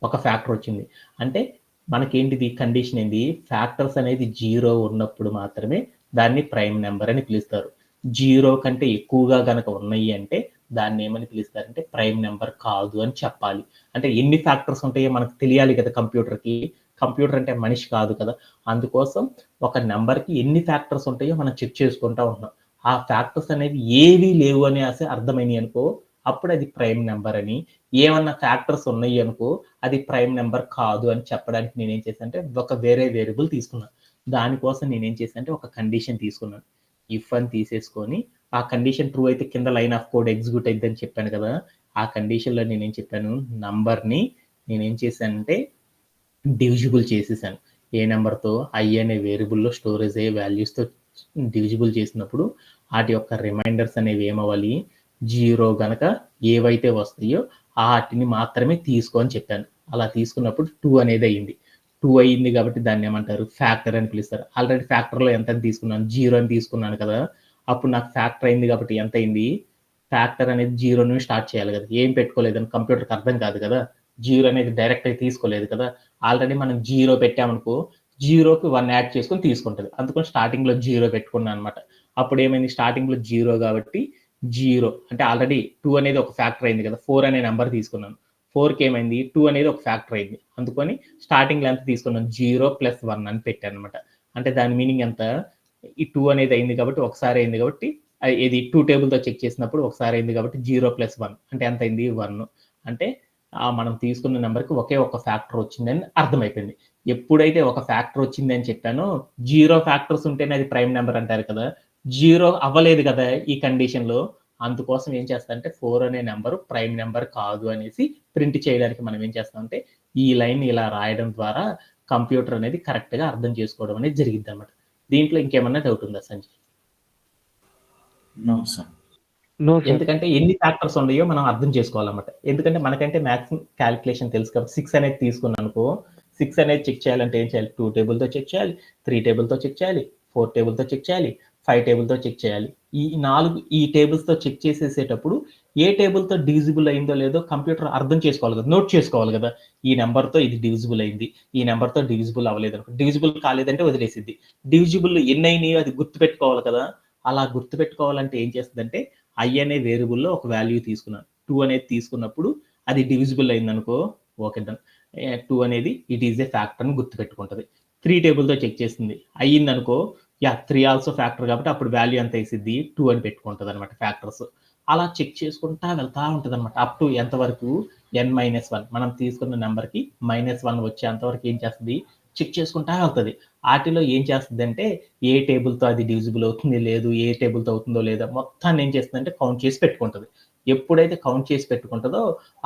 ఒక ఫ్యాక్టర్ వచ్చింది. అంటే మనకేంటిది కండిషన్ ఏంది, ఫ్యాక్టర్స్ అనేది 0 ఉన్నప్పుడు మాత్రమే దాన్ని ప్రైమ్ నెంబర్ అని పిలుస్తారు. 0 కంటే ఎక్కువగా గనక ఉన్నాయి అంటే దాన్ని ఏమని పిలుస్తారంటే ప్రైమ్ నెంబర్ కాదు అని చెప్పాలి. అంటే ఎన్ని ఫ్యాక్టర్స్ ఉంటాయో మనకు తెలియాలి కదా కంప్యూటర్కి. కంప్యూటర్ అంటే మనిషి కాదు కదా. అందుకోసం ఒక నెంబర్కి ఎన్ని ఫ్యాక్టర్స్ ఉంటాయో మనం చెక్ చేసుకుంటా ఉంటాం. ఆ ఫ్యాక్టర్స్ అనేవి ఏవి లేవు అని అర్థమైనాయి అనుకో, అప్పుడు అది ప్రైమ్ నెంబర్ అని. ఏమన్నా ఫ్యాక్టర్స్ ఉన్నాయి అనుకో, అది ప్రైమ్ నెంబర్ కాదు అని చెప్పడానికి నేనేం చేశానంటే ఒక వేరే వేరియబుల్ తీసుకున్నాను. దానికోసం నేనేం చేశానంటే ఒక కండిషన్ తీసుకున్నాను. ఇఫ్ అని తీసేసుకొని, ఆ కండిషన్ ట్రూ అయితే కింద లైన్ ఆఫ్ కోడ్ ఎగ్జిక్యూట్ అయిద్దని చెప్పాను కదా. ఆ కండిషన్లో నేనేం చెప్పాను, నంబర్ని నేనేం చేశానంటే డివిజిబుల్ చేసేసాను. ఏ నెంబర్తో, ఐ అనే వేరియబుల్లో స్టోరేజ్ అయ్యే వాల్యూస్తో డివిజిబుల్ చేసినప్పుడు వాటి యొక్క రిమైండర్స్ అనేవి ఏమవ్వాలి, 0 గనక ఏవైతే వస్తాయో వాటిని మాత్రమే తీసుకో అని చెప్పాను. అలా తీసుకున్నప్పుడు 2 అనేది అయ్యింది. 2 అయ్యింది కాబట్టి దాన్ని ఏమంటారు, ఫ్యాక్టర్ అని పిలుస్తారు. ఆల్రెడీ ఫ్యాక్టర్లో ఎంత అని తీసుకున్నాను, 0 అని తీసుకున్నాను కదా. అప్పుడు నాకు ఫ్యాక్టర్ అయింది కాబట్టి ఎంత అయింది, ఫ్యాక్టర్ అనేది 0 నుంచి స్టార్ట్ చేయాలి కదా. ఏం పెట్టుకోలేదని కంప్యూటర్కి అర్థం కాదు కదా. 0 అనేది డైరెక్ట్ అయితే తీసుకోలేదు కదా. ఆల్రెడీ మనం 0 పెట్టామనుకో, 0కి 1 యాడ్ చేసుకొని తీసుకుంటుంది. అందుకని స్టార్టింగ్లో 0 పెట్టుకున్నాను అనమాట. అప్పుడు ఏమైంది, స్టార్టింగ్లో 0 కాబట్టి 0 అంటే ఆల్రెడీ 2 అనేది ఒక ఫ్యాక్టర్ అయింది కదా. 4 అనే నెంబర్ తీసుకున్నాను. 4కి ఏమైంది, 2 అనేది ఒక ఫ్యాక్టర్ అయింది. అందుకని స్టార్టింగ్లో ఎంత తీసుకున్నాను, 0 + 1 అని పెట్టాను అనమాట. అంటే దాని మీనింగ్ ఎంత, ఈ 2 అనేది అయింది కాబట్టి ఒకసారి అయింది కాబట్టి, ఇది 2 టేబుల్తో చెక్ చేసినప్పుడు ఒకసారి అయింది కాబట్టి 0 + 1 అంటే ఎంత అయింది, 1. అంటే మనం తీసుకున్న నెంబర్కి ఒకే ఒక ఫ్యాక్టర్ వచ్చిందని అర్థమైపోయింది. ఎప్పుడైతే ఒక ఫ్యాక్టర్ వచ్చింది అని చెప్పానో, 0 ఫ్యాక్టర్స్ ఉంటేనే అది ప్రైమ్ నెంబర్ అంటారు కదా. 0 అవ్వలేదు కదా ఈ కండిషన్లో. అందుకోసం ఏం చేస్తామంటే 4 అనే నెంబర్ ప్రైమ్ నెంబర్ కాదు అనేసి ప్రింట్ చేయడానికి మనం ఏం చేస్తామంటే ఈ లైన్ ఇలా రాయడం ద్వారా కంప్యూటర్ అనేది కరెక్ట్గా అర్థం చేసుకోవడం అనేది జరిగింది అనమాట. దీంట్లో ఇంకేమన్నా డౌట్ ఉందా Sanjay? No sir. No sir. ఎందుకంటే ఎన్ని ఫ్యాక్టర్స్ ఉన్నాయో మనం అర్థం చేసుకోవాలన్నమాట. ఎందుకంటే మనకంటే మ్యాథ్స్ క్యాలిక్యులేషన్ తెలుసు కాబట్టి 6 అనేది తీసుకున్నాను అనుకో, 6 అనేది చెక్ చేయాలంటే ఏం చేయాలి, 2 టేబుల్తో చెక్ చేయాలి, 3 టేబుల్తో చెక్ చేయాలి, 4 టేబుల్తో చెక్ చేయాలి, 5 టేబుల్తో చెక్ చేయాలి. ఈ టేబుల్స్తో చెక్ చేసేసేటప్పుడు ఏ టేబుల్తో డివిజిబుల్ అయిందో లేదో కంప్యూటర్ అర్థం చేసుకోవాలి కదా, నోట్ చేసుకోవాలి కదా. ఈ నెంబర్తో ఇది డివిజిబుల్ అయింది, ఈ నెంబర్తో డివిజిబుల్ అవ్వలేదు అనుకో, డివిజిబుల్ కాలేదంటే వదిలేసిద్ది. డివిజిబుల్ ఎన్ని అయినాయో అది గుర్తుపెట్టుకోవాలి కదా. అలా గుర్తుపెట్టుకోవాలంటే ఏం చేస్తుందంటే ఐ అనే వేరియబుల్లో ఒక వాల్యూ తీసుకున్నాను. 2 అనేది తీసుకున్నప్పుడు అది డివిజిబుల్ అయిందనుకో, ఓకే డన్. 2 అనేది ఇట్ ఈజ్ ఏ ఫ్యాక్టర్ అని గుర్తుపెట్టుకుంటుంది. 3 టేబుల్తో చెక్ చేస్తుంది, అయ్యిందనుకో, 3 ఆల్సో ఫ్యాక్టర్ కాబట్టి అప్పుడు వాల్యూ ఎంత వేసిద్ది, 2 అని పెట్టుకుంటుంది అనమాట ఫ్యాక్టర్స్. అలా చెక్ చేసుకుంటా వెళ్తా ఉంటుంది అనమాట అప్ టు ఎంతవరకు, n-1 మనం తీసుకున్న నెంబర్కి -1 వచ్చేంత వరకు ఏం చేస్తుంది, చెక్ చేసుకుంటా వెళ్తుంది. వాటిలో ఏం చేస్తుంది అంటే ఏ టేబుల్తో అది డివిజిబుల్ అవుతుంది లేదు, ఏ టేబుల్తో అవుతుందో లేదో మొత్తాన్ని ఏం చేస్తుందంటే కౌంట్ చేసి పెట్టుకుంటుంది. ఎప్పుడైతే కౌంట్ చేసి పెట్టుకుంటుందో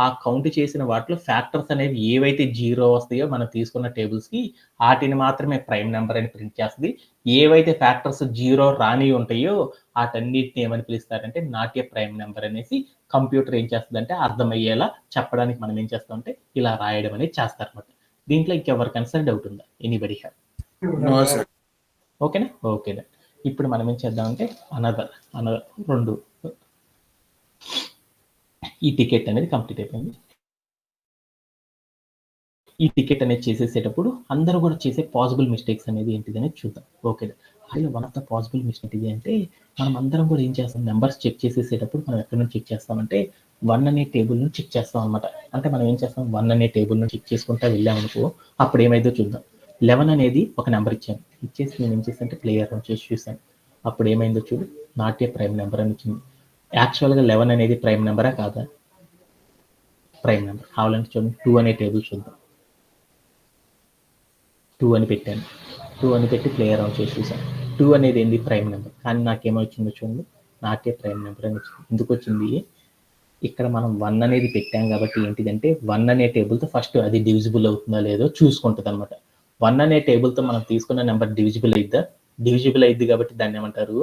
ఆ కౌంట్ చేసిన వాటిలో ఫ్యాక్టర్స్ అనేవి ఏవైతే 0 వస్తాయో మనం తీసుకున్న టేబుల్స్కి వాటిని మాత్రమే ప్రైమ్ నెంబర్ అని ప్రింట్ చేస్తుంది. ఏవైతే ఫ్యాక్టర్స్ 0 రాని ఉంటాయో వాటన్నిటిని ఏమని పిలుస్తారంటే నాట్ ఏ ప్రైమ్ నెంబర్ అనేసి కంప్యూటర్ ఏం చేస్తుందంటే అర్థమయ్యేలా చెప్పడానికి మనం ఏం చేస్తామంటే ఇలా రాయడం అనేది చేస్తారన్నమాట. దీంట్లో ఇంకెవరికైనా సరే డౌట్ ఉందా? Anybody have? No sir. ఓకేనా? ఓకే. ఇప్పుడు మనం ఏం చేద్దామంటే అనదర్ 2 ఈ టికెట్ అనేది కంప్లీట్ అయిపోయింది. ఈ టికెట్ అనేది చేసేసేటప్పుడు అందరూ కూడా చేసే పాసిబుల్ మిస్టేక్స్ అనేది ఏంటిది అనేది చూద్దాం. ఓకే. అందులో one of the possible mistake ఇది అంటే మనం అందరం కూడా ఏం చేస్తాం, నెంబర్స్ చెక్ చేసేసేటప్పుడు మనం ఎక్కడి నుంచి చెక్ చేస్తామంటే 1 అనే టేబుల్ నుంచి చెక్ చేస్తాం అనమాట. అంటే మనం ఏం చేస్తాం, 1 అనే టేబుల్ నుంచి చెక్ చేసుకుంటా వెళ్ళామనుకో అప్పుడు ఏమైందో చూద్దాం. 11 అనేది ఒక నెంబర్ ఇచ్చాను, ఇచ్చేసి నేను ఏం చేస్తానంటే ప్లేయర్ రన్ చేసి చూసాను. అప్పుడు ఏమైందో చూడు, నాట్ ఏ ప్రైమ్ నెంబర్ అని వచ్చింది. యాక్చువల్గా 11 అనేది ప్రైమ్ నెంబరా కాదా? Prime number. కావాలంటే చూడండి 2 అనే టేబుల్ చూద్దాం. 2 అని పెట్టాను, 2 అని పెట్టి ప్లేయర్ రన్ చేసి చూసాను. 2 అనేది ఏంది, ప్రైమ్ నెంబర్. కానీ నాకేమొచ్చిందో చూడండి, నాట్ ఏ ప్రైమ్ నెంబర్ అని వచ్చింది. ఎందుకు వచ్చింది, ఇక్కడ మనం 1 అనేది పెట్టాం కాబట్టి ఏంటిదంటే 1 అనే టేబుల్తో ఫస్ట్ అది డివిజిబుల్ అవుతుందా లేదో చూసుకుంటుంది అనమాట. 1 అనే టేబుల్తో మనం తీసుకున్న నెంబర్ డివిజిబుల్ అయిద్దా? డివిజిబుల్ అయింది కాబట్టి దాన్ని ఏమంటారు,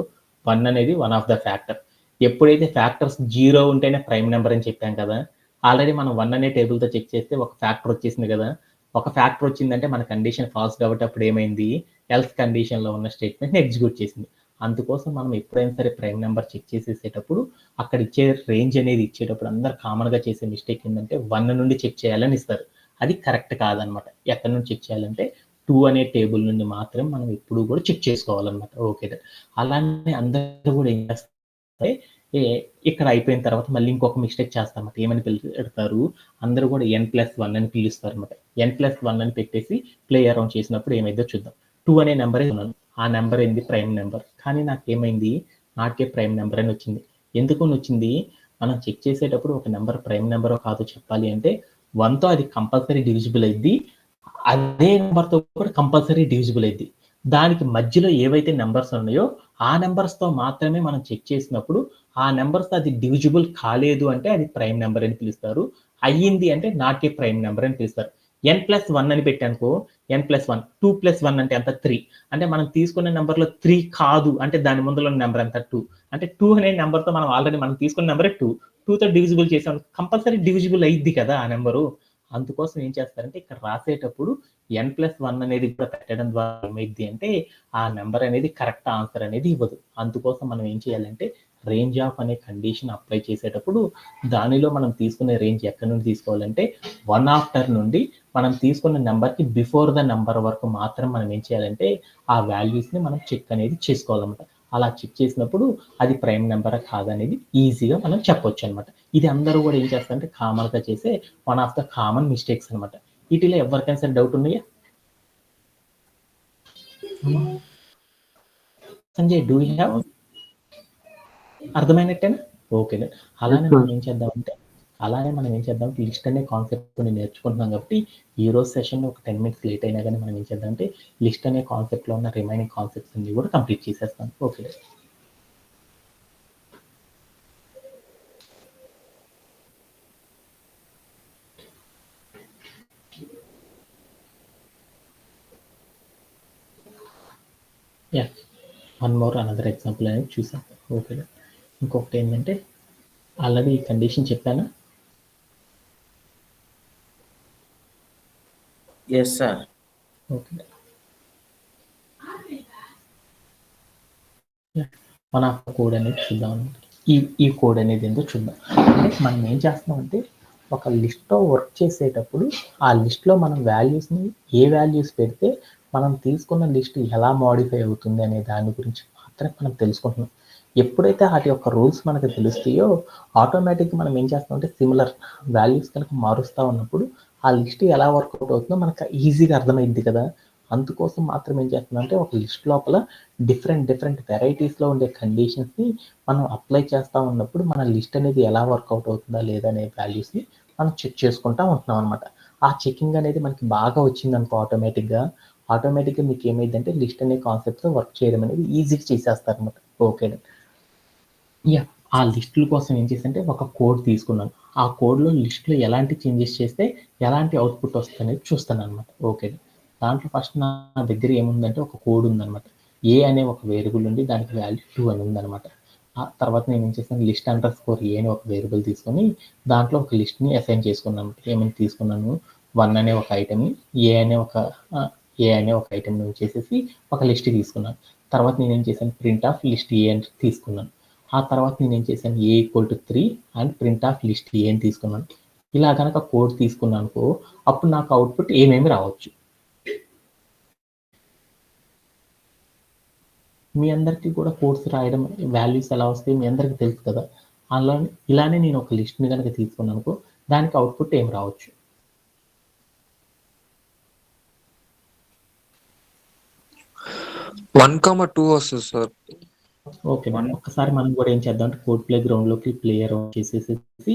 1 అనేది వన్ ఆఫ్ ద ఫ్యాక్టర్. ఎప్పుడైతే ఫ్యాక్టర్స్ 0 ఉంటేనే ప్రైమ్ నెంబర్ అని చెప్పాం కదా, ఆల్రెడీ మనం 1 అనే టేబుల్తో చెక్ చేస్తే ఒక ఫ్యాక్టర్ వచ్చేసింది కదా. ఒక ఫ్యాక్టర్ వచ్చిందంటే మన కండిషన్ ఫాల్స్ కాబట్టి అప్పుడు ఏమైంది, ఎల్స్ కండిషన్లో ఉన్న స్టేట్మెంట్ని ఎగ్జిక్యూట్ చేసింది. అందుకోసం మనం ఎప్పుడైనా సరే ప్రైమ్ నెంబర్ చెక్ చేసేసేటప్పుడు అక్కడ ఇచ్చే రేంజ్ అనేది ఇచ్చేటప్పుడు అందరు కామన్గా చేసే మిస్టేక్ ఏంటంటే 1 నుండి చెక్ చేయాలని ఇస్తారు. అది కరెక్ట్ కాదనమాట. ఎక్కడి నుంచి చెక్ చేయాలంటే 2 అనే టేబుల్ నుండి మాత్రం మనం ఎప్పుడు కూడా చెక్ చేసుకోవాలన్నమాట. ఓకే. అలానే అందరూ కూడా ఏం చేస్తారంటే ఇక్కడ అయిపోయిన తర్వాత మళ్ళీ ఇంకొక మిస్టేక్ చేస్తారన్నమాట. ఏమని పెడతారు, అందరూ కూడా n+1 అని పిలుస్తారు అనమాట. n+1 అని పెట్టేసి ప్లే అరౌండ్ చేసినప్పుడు ఏమైందో చూద్దాం. 2 అనే నెంబరే ఉన్నాను, ఆ నెంబర్ ఏంది, ప్రైమ్ నెంబర్. కానీ నాకేమైంది, నాకే ప్రైమ్ నెంబర్ అని వచ్చింది. ఎందుకు వచ్చింది, మనం చెక్ చేసేటప్పుడు ఒక నెంబర్ ప్రైమ్ నెంబరో కాదో చెప్పాలి అంటే 1తో అది కంపల్సరీ డివిజిబుల్ అయింది, అదే నెంబర్తో కూడా కంపల్సరీ డివిజిబుల్ అయింది. దానికి మధ్యలో ఏవైతే నెంబర్స్ ఉన్నాయో ఆ నెంబర్స్తో మాత్రమే మనం చెక్ చేసినప్పుడు ఆ నెంబర్స్ అది డివిజిబుల్ కాలేదు అంటే అది ప్రైమ్ నెంబర్ అని పిలుస్తారు. అయ్యింది అంటే నాట్ ఏ ప్రైమ్ నెంబర్ అని పిలుస్తారు. n+1 అని పెట్టానుకో, n+1 2+1 అంటే ఎంత, 3. అంటే మనం తీసుకున్న నెంబర్లో 3 కాదు అంటే దాని ముందులో ఉన్న నెంబర్ ఎంత, 2. అంటే 2 అనే నెంబర్తో మనం ఆల్రెడీ మనం తీసుకున్న నెంబరే 2తో డివిజిబుల్ చేసాం, కంపల్సరీ డివిజిబుల్ అయ్యిద్ది కదా ఆ నెంబరు. అందుకోసం ఏం చేస్తారంటే ఇక్కడ రాసేటప్పుడు n+1 అనేది కూడా పెట్టడం ద్వారా ఏమైంది అంటే ఆ నెంబర్ అనేది కరెక్ట్ ఆన్సర్ అనేది ఇవ్వదు. అందుకోసం మనం ఏం చేయాలంటే రేంజ్ ఆఫ్ అనే కండిషన్ అప్లై చేసేటప్పుడు దానిలో మనం తీసుకునే రేంజ్ ఎక్కడి నుండి తీసుకోవాలంటే 1 ఆఫ్టర్ నుండి మనం తీసుకున్న నెంబర్కి బిఫోర్ ద నెంబర్ వరకు మాత్రం మనం ఏం చేయాలంటే ఆ వాల్యూస్ని మనం చెక్ అనేది చేసుకోవాలన్నమాట. అలా చెక్ చేసినప్పుడు అది ప్రైమ్ నెంబరా కాదనేది ఈజీగా మనం చెప్పొచ్చు అనమాట. ఇది అందరూ కూడా ఏం చేస్తారంటే కామన్గా చేసే one of the common mistakes అనమాట. వీటిలో ఎవరికైనా సరే డౌట్ ఉన్నాయా? Sanjay, do you have? అర్థమైనట్టేనా? ఓకే. అలానే మనం ఏం చేద్దాం, లిస్ట్ అనే కాన్సెప్ట్ నేర్చుకుంటున్నాం కాబట్టి ఈ రోజు సెషన్లో ఒక 10 minutes లేట్ అయినా కానీ మనం ఏం చేద్దామంటే లిస్ట్ అనే కాన్సెప్ట్లో ఉన్న రిమైనింగ్ కాన్సెప్ట్స్ అన్ని కూడా కంప్లీట్ చేసేస్తాం. Okay. Yeah, one more another example అనేది చూసాం. ఓకే. ఇంకొకటి ఏంటంటే ఆల్రెడీ ఈ కండిషన్ చెప్పానా? Yes sir. ఓకే. మన కోడ్ అనేది చూద్దాం. ఈ కోడ్ అనేది ఏంటో చూద్దాం. అంటే మనం ఏం చేస్తున్నామంటే ఒక లిస్ట్లో వర్క్ చేసేటప్పుడు ఆ లిస్ట్లో మనం వాల్యూస్ని ఏ వాల్యూస్ పెడితే మనం తీసుకున్న లిస్ట్ ఎలా మోడిఫై అవుతుంది అనే దాని గురించి మాత్రమే మనం తెలుసుకుంటున్నాం. ఎప్పుడైతే వాటి యొక్క రూల్స్ మనకు తెలుస్తాయో ఆటోమేటిక్గా మనం ఏం చేస్తామంటే సిమిలర్ వాల్యూస్ కనుక మారుస్తూ ఉన్నప్పుడు ఆ లిస్ట్ ఎలా వర్కౌట్ అవుతుందో మనకు ఈజీగా అర్థమైంది కదా. అందుకోసం మాత్రం ఏం చేస్తుందంటే ఒక లిస్ట్ లోపల డిఫరెంట్ వెరైటీస్లో ఉండే కండిషన్స్ని మనం అప్లై చేస్తూ ఉన్నప్పుడు మన లిస్ట్ అనేది ఎలా వర్కౌట్ అవుతుందా లేదా అనే వాల్యూస్ని మనం చెక్ చేసుకుంటూ ఉంటున్నాం అనమాట. ఆ చెకింగ్ అనేది మనకి బాగా వచ్చిందనుకో ఆటోమేటిక్గా మీకు ఏమైందంటే లిస్ట్ అనే కాన్సెప్ట్తో వర్క్ చేయడం అనేది ఈజీగా చేసేస్తారనమాట. ఓకే. యాహ్! ఆ లిస్టుల కోసం ఏం చేశానంటే ఒక కోడ్ తీసుకున్నాను. ఆ కోడ్‌లో లిస్ట్‌లో ఎలాంటి చేంజెస్ చేస్తే ఎలాంటి అవుట్‌పుట్ వస్తదనేది చూస్తాననమాట. ఓకే. దాంట్లో ఫస్ట్ నా దగ్గర ఏముందంటే ఒక కోడ్ ఉందనమాట. ఏ అనే ఒక వేరియబుల్ ఉంది. దానికి వాల్యూ 2 అని ఉందనమాట. ఆ తర్వాత నేనేం చేశాను లిస్ట్ అండర్ స్కోర్ ఏ అని ఒక వేరియబుల్ తీసుకొని దాంట్లో ఒక లిస్ట్‌ని అసైన్ చేసుకున్నాను. ఏమని తీసుకున్నాను 1 అనే ఒక ఐటెమ్‌ని ఏ అనే ఒక ఏ అనే ఒక ఐటెమ్‌ని ఉంచేసేసి ఒక లిస్ట్ తీసుకున్నాను. తర్వాత నేనేం చేశాను ప్రింట్ ఆఫ్ లిస్ట్ ఏ అని తీసుకున్నాను. ఆ తర్వాత నేనేం చేశాను a equal to 3 and print of list a అని తీసుకున్నాను. ఇలా కనుక కోడ్ తీసుకున్నానుకో అప్పుడు నాకు అవుట్‌పుట్ ఏమేమి రావచ్చు. మీ అందరికీ కూడా కోడ్స్ రాయడం వాల్యూస్ ఎలా వస్తాయి మీ అందరికీ తెలుసు కదా! ఇలానే నేను ఒక లిస్ట్‌ని గనక తీసుకున్నాననుకో దానికి అవుట్‌పుట్ ఏమి రావచ్చు. 1,2 వస్తది సార్. ఓకే. ఒక్కసారి మనం కూడా ఏం చేద్దామంటే కోడ్ ప్లే గ్రౌండ్‌లోకి ప్లే అరౌండ్ చేసేసేసి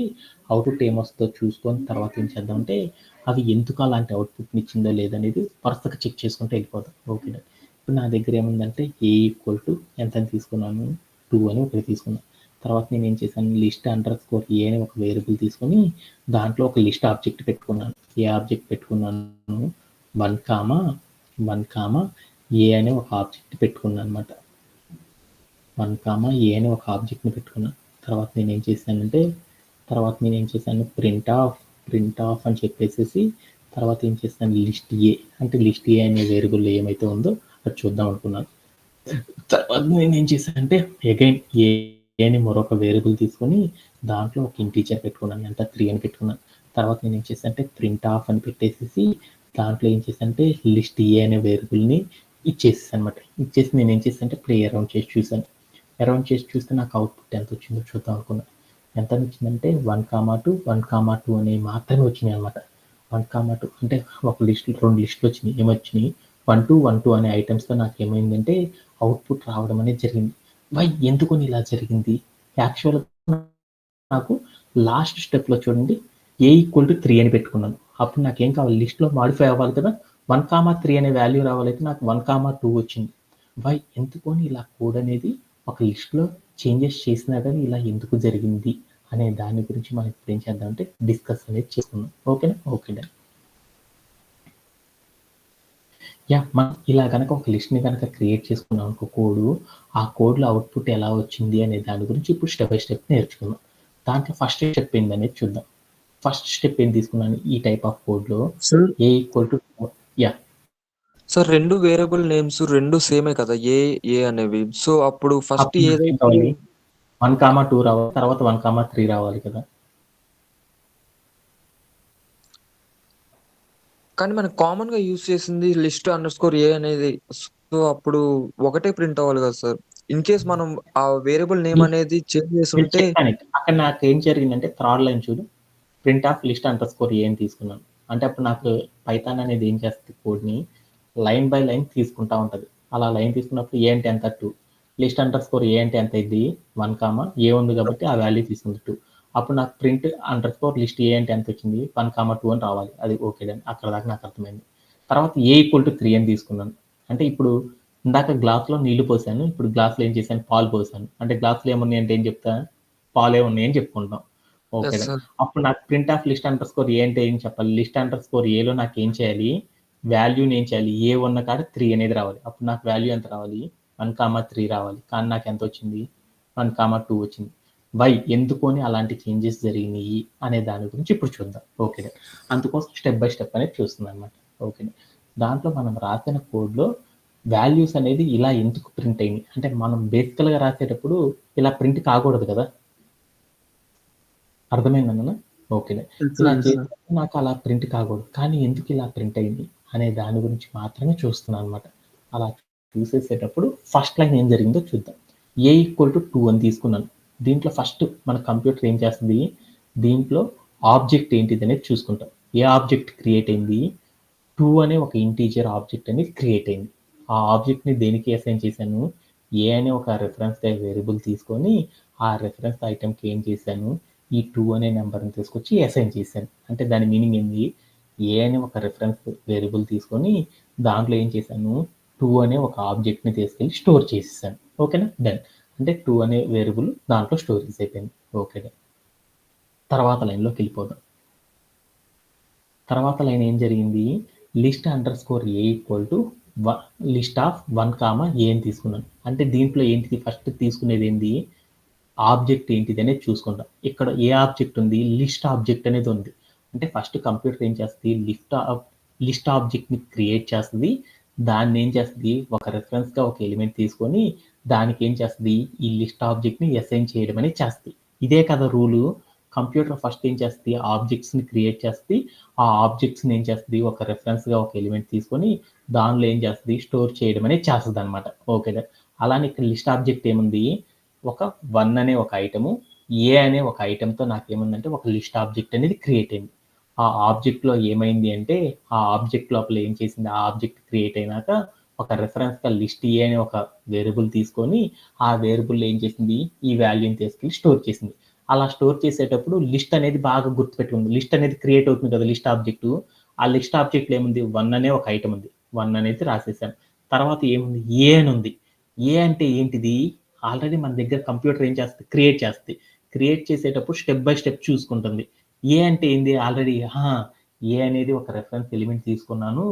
అవుట్‌పుట్ ఏమొస్తుందో చూసుకొని తర్వాత ఏం చేద్దామంటే అవి ఎందుకు అలాంటి అవుట్‌పుట్‌ని ఇచ్చిందో లేదనేది వరుసగా చెక్ చేసుకుంటూ వెళ్ళిపోదాం. ఓకే. ఇప్పుడు నా దగ్గర ఏముందంటే ఏ ఈక్వల్ టు ఎంతని తీసుకున్నాను 2 అని ఒకటి తీసుకున్నాను. తర్వాత నేనేం చేశాను లిస్ట్ అండర్ స్కోర్ ఏ అని ఒక వేరియబుల్ తీసుకొని దాంట్లో ఒక లిస్ట్ ఆబ్జెక్ట్ పెట్టుకున్నాను. ఏ ఆబ్జెక్ట్ పెట్టుకున్నాను 1, ఏ అనే ఒక ఆబ్జెక్ట్ పెట్టుకున్నాను అనమాట. 1, ఏ అని ఒక ఆబ్జెక్ట్‌ని పెట్టుకున్నాను. తర్వాత నేనేం చేశాను ప్రింట్ ఆఫ్ అని చెప్పేసేసి తర్వాత ఏం చేశాను లిస్ట్ ఏ అంటే లిస్ట్ ఏ అనే వేరియబుల్ ఏమైతే ఉందో అది చూద్దాం అనుకున్నాను. తర్వాత నేనేం చేశానంటే అగైన్ ఏ అని మరొక వేరియబుల్ తీసుకొని దాంట్లో ఒక ఇంటీజర్ పెట్టుకున్నాను. ఎంత 3 అని పెట్టుకున్నాను. తర్వాత నేనేం చేశానంటే ప్రింట్ ఆఫ్ అని పెట్టేసేసి దాంట్లో ఏం చేశానంటే లిస్ట్ ఏ అనే వేరియబుల్‌ని ఇచ్చేసాననమాట. ఇచ్చేసి నేనేం చేశానంటే ప్లే అరౌండ్ చేసి చూసాను. అరౌండ్ చేసి చూస్తే నాకు అవుట్‌పుట్ ఎంత వచ్చిందో చూద్దాం అనుకున్నా. ఎంత వచ్చిందంటే 1, 2 అనేవి మాత్రమే వచ్చినాయన్నమాట. 1, 2 అంటే ఒక లిస్ట్ 2 లిస్టులు వచ్చినాయి. ఏమొచ్చినాయి 1, 2 అనే ఐటెమ్స్‌తో నాకేమైందంటే అవుట్‌పుట్ రావడం అనేది జరిగింది. ఎందుకని ఇలా జరిగింది? యాక్చువల్‌గా నాకు లాస్ట్ స్టెప్‌లో చూడండి ఏ ఈక్వల్ టు 3 అని పెట్టుకున్నాను. అప్పుడు నాకేం కావాలి లిస్ట్‌లో మాడిఫై అవ్వాలి కదా! 1, 3 అనే వాల్యూ రావాలైతే నాకు 1, 2 వచ్చింది. ఎందుకని ఇలా కోడ్ అనేది ఒక లిస్ట్‌లో చేంజెస్ చేసినా గానీ ఇలా ఎందుకు జరిగింది అనే దాని గురించి మనం ఇప్పుడు ఏం చేద్దామంటే డిస్కస్ అనేది చేసుకుందాం. ఓకేనా? Okay done. మనం ఇలా గనక ఒక లిస్ట్‌ని గనక క్రియేట్ చేసుకున్నాం అనుకో ఆ కోడ్‌లో అవుట్‌పుట్ ఎలా వచ్చింది అనే దాని గురించి ఇప్పుడు స్టెప్ బై స్టెప్ నేర్చుకుందాం. దాంట్లో ఫస్ట్ స్టెప్ ఏందనేది చూద్దాం. ఫస్ట్ స్టెప్ ఏం తీసుకున్నాను ఈ టైప్ ఆఫ్ కోడ్‌లో sir A equal to yeah! Sir 2 variable names 2 సేమే కదా! ఏ అనేవి. సో, అప్పుడు ఫస్ట్ అప్పుడు నాకేం ఏదైతే కావాలి 1, 2 రావాలి. తర్వాత 1, 3 రావాలి కదా! కానీ మనం కామన్‌గా యూజ్ చేసింది లిస్ట్ అండర్ స్కోర్ ఏ అనేది. సో, అప్పుడు ఒకటే ప్రింట్ అవ్వాలి కదా సార్. ఇన్ కేస్ మనం ఆ వేరియబుల్ నేమ్ అనేది చేంజ్ నేను చేసుంటే చెప్తాను. అక్కడ నాకేం జరిగిందంటే థర్డ్ లైన్ చూడు print of list underscore a అని తీసుకున్నాను. అంటే అప్పుడు నాకు పైథాన్ అనేది ఏం చేస్తుంది కోడ్‌ని లైన్ బై లైన్ తీసుకుంటా ఉంటది. అలా లైన్ తీసుకున్నప్పుడు ఏ అంటే ఎంత 2 లిస్ట్ అండర్ స్కోర్ ఏ అంటే ఎంత అయ్యిద్ది 1, ఏ ఉంది కాబట్టి ఆ వాల్యూ తీసుకుంది 2. అప్పుడు నాకు ప్రింట్ అండర్ స్కోర్ లిస్ట్ ఏ అంటే ఎంత వచ్చింది 1, 2 అని రావాలి. అది ఓకే డన్. అక్కడ దాకా నాకు అర్థమైంది. తర్వాత ఏ ఈక్వల్ టు 3 అని తీసుకున్నాను. అంటే ఇప్పుడు ఇందాక గ్లాస్‌లో నీళ్లు పోసాను. ఇప్పుడు గ్లాస్‌లో ఏం చేశాను పాలు పోసాను. అంటే గ్లాస్‌లో ఏమున్నాయంటే ఏం చెప్తా పాలే ఉన్నాయని చెప్పుకుంటాం. Okay yes done. సార్. అప్పుడు నాకు print of list underscore a అంటే ఏం చెప్పాలి? లిస్ట్ అండర్ స్కోర్ ఏలో నాకేం చేయాలి? వాల్యూని ఏం చేయాలి? ఏ ఉన్న కాడ 3 అనేది రావాలి. అప్పుడు నాకు వాల్యూ ఎంత రావాలి? 1, 3 రావాలి. కానీ నాకు ఎంత వచ్చింది? 1, 2 వచ్చింది. ఎందుకు అని అలాంటి చేంజెస్ జరిగినాయి అనే దాని గురించి ఇప్పుడు చూద్దాం. Okay done. అందుకోసం స్టెప్ బై స్టెప్ అనేది చూస్తున్నానన్నమాట. ఓకే. దాంట్లో మనం రాసిన కోడ్‌లో వాల్యూస్ అనేది ఇలా ఎందుకు ప్రింట్ అయినాయి? అంటే మనం బేసికల్‌గా రాసేటప్పుడు ఇలా ప్రింట్ కాకూడదు కదా! అర్థమైందా నాన్న? ఓకే. యెస్ ఇలా సార్. Yes sir. చేసినప్పుడు నాకు అలా ప్రింట్ కాకూడదు. కానీ ఎందుకు ఇలా ప్రింట్ అయింది అనే దాని గురించి మాత్రమే చూస్తున్నాను అనమాట. అలా చూసేసేటప్పుడు ఫస్ట్ లైన్ ఏం జరిగిందో చూద్దాం. ఏ ఈక్వల్ టు 2 అని తీసుకున్నాను. దీంట్లో ఫస్ట్ మన కంప్యూటర్ ఏం చేస్తుంది? దీంట్లో ఆబ్జెక్ట్ ఏంటిదనేది చూసుకుంటాం. ఏ ఆబ్జెక్ట్ క్రియేట్ అయింది? 2 అనే ఒక ఇంటీజర్ ఆబ్జెక్ట్ అనేది క్రియేట్ అయింది. ఆ ఆబ్జెక్ట్‌ని దేనికి అసైన్ చేశాను? ఏ అనే ఒక రిఫరెన్స్ వేరియబుల్ తీసుకొని ఆ రిఫరెన్స్ ఐటెమ్‌కి ఏం చేశాను? ఈ 2 అనే నెంబర్ని తీసుకొచ్చి అసైన్ చేశాను. అంటే దాని మీనింగ్ ఏంది, ఏ అనే ఒక రిఫరెన్స్ వేరియబుల్ తీసుకొని దాంట్లో ఏం చేశాను, 2 అనే ఒక ఆబ్జెక్ట్ని తీసుకెళ్ళి స్టోర్ చేసేసాను. ఓకేనా, డన్. అంటే 2 అనే వేరియబుల్ దాంట్లో స్టోరేజ్ అయిపోయింది. ఓకేనా, తర్వాత లైన్లోకి వెళ్ళిపోదాం. తర్వాత లైన్ ఏం జరిగింది, list underscore A equal to list of 1, ఏ అని తీసుకున్నాను. అంటే దీంట్లో ఏంటిది, ఫస్ట్ తీసుకునేది ఏంది, ఆబ్జెక్ట్ ఏంటిది అనేది చూసుకుంటాం. ఇక్కడ ఏ ఆబ్జెక్ట్ ఉంది, లిస్ట్ ఆబ్జెక్ట్ అనేది ఉంది. అంటే ఫస్ట్ కంప్యూటర్ ఏం చేస్తుంది, లిస్ట్ ఆబ్జెక్ట్ని క్రియేట్ చేస్తుంది. దాన్ని ఏం చేస్తుంది, ఒక రెఫరెన్స్గా ఒక ఎలిమెంట్ తీసుకొని దానికి ఏం చేస్తుంది, ఈ లిస్ట్ ఆబ్జెక్ట్ని అసైన్ చేయడం అనేది చేస్తుంది. ఇదే కదా రూలు. కంప్యూటర్ ఫస్ట్ ఏం చేస్తుంది, ఆబ్జెక్ట్స్ని క్రియేట్ చేస్తుంది. ఆ ఆబ్జెక్ట్స్ని ఏం చేస్తుంది, ఒక రెఫరెన్స్గా ఒక ఎలిమెంట్ తీసుకొని దానిలో ఏం చేస్తుంది, స్టోర్ చేయడం అనేది చేస్తుంది అనమాట. ఓకేనా, అలానే ఇక్కడ లిస్ట్ ఆబ్జెక్ట్ ఏముంది, ఒక 1 అనే ఒక ఐటము, ఏ అనే ఒక ఐటెంతో నాకేముందంటే ఒక లిస్ట్ ఆబ్జెక్ట్ అనేది క్రియేట్ అయింది. ఆ ఆబ్జెక్ట్లో ఏమైంది అంటే, ఆ ఆబ్జెక్ట్ లోపల ఏం చేసింది, ఆ ఆబ్జెక్ట్ క్రియేట్ అయినాక ఒక రెఫరెన్స్గా లిస్ట్ ఏ అనే ఒక వేరియబుల్ తీసుకొని ఆ వేరియబుల్ ఏం చేసింది, ఈ వాల్యూని తీసుకెళ్ళి స్టోర్ చేసింది. అలా స్టోర్ చేసేటప్పుడు లిస్ట్ అనేది బాగా గుర్తుపెట్టుకుంది. లిస్ట్ అనేది క్రియేట్ అవుతుంది కదా లిస్ట్ ఆబ్జెక్టు. ఆ లిస్ట్ ఆబ్జెక్ట్లో ఏముంది, 1 అనే ఒక ఐటమ్ ఉంది. 1 అనేది రాసేసాను. తర్వాత ఏముంది, ఏ అని ఉంది. ఏ అంటే ఏంటిది, ఆల్రెడీ మన దగ్గర కంప్యూటర్ ఏం చేస్తుంది, క్రియేట్ చేస్తుంది. క్రియేట్ చేసేటప్పుడు స్టెప్ బై స్టెప్ చూసుకుంటుంది. ఏ అంటే ఏంది, ఆల్రెడీ ఏ అనేది ఒక రెఫరెన్స్ ఎలిమెంట్ తీసుకున్నాను,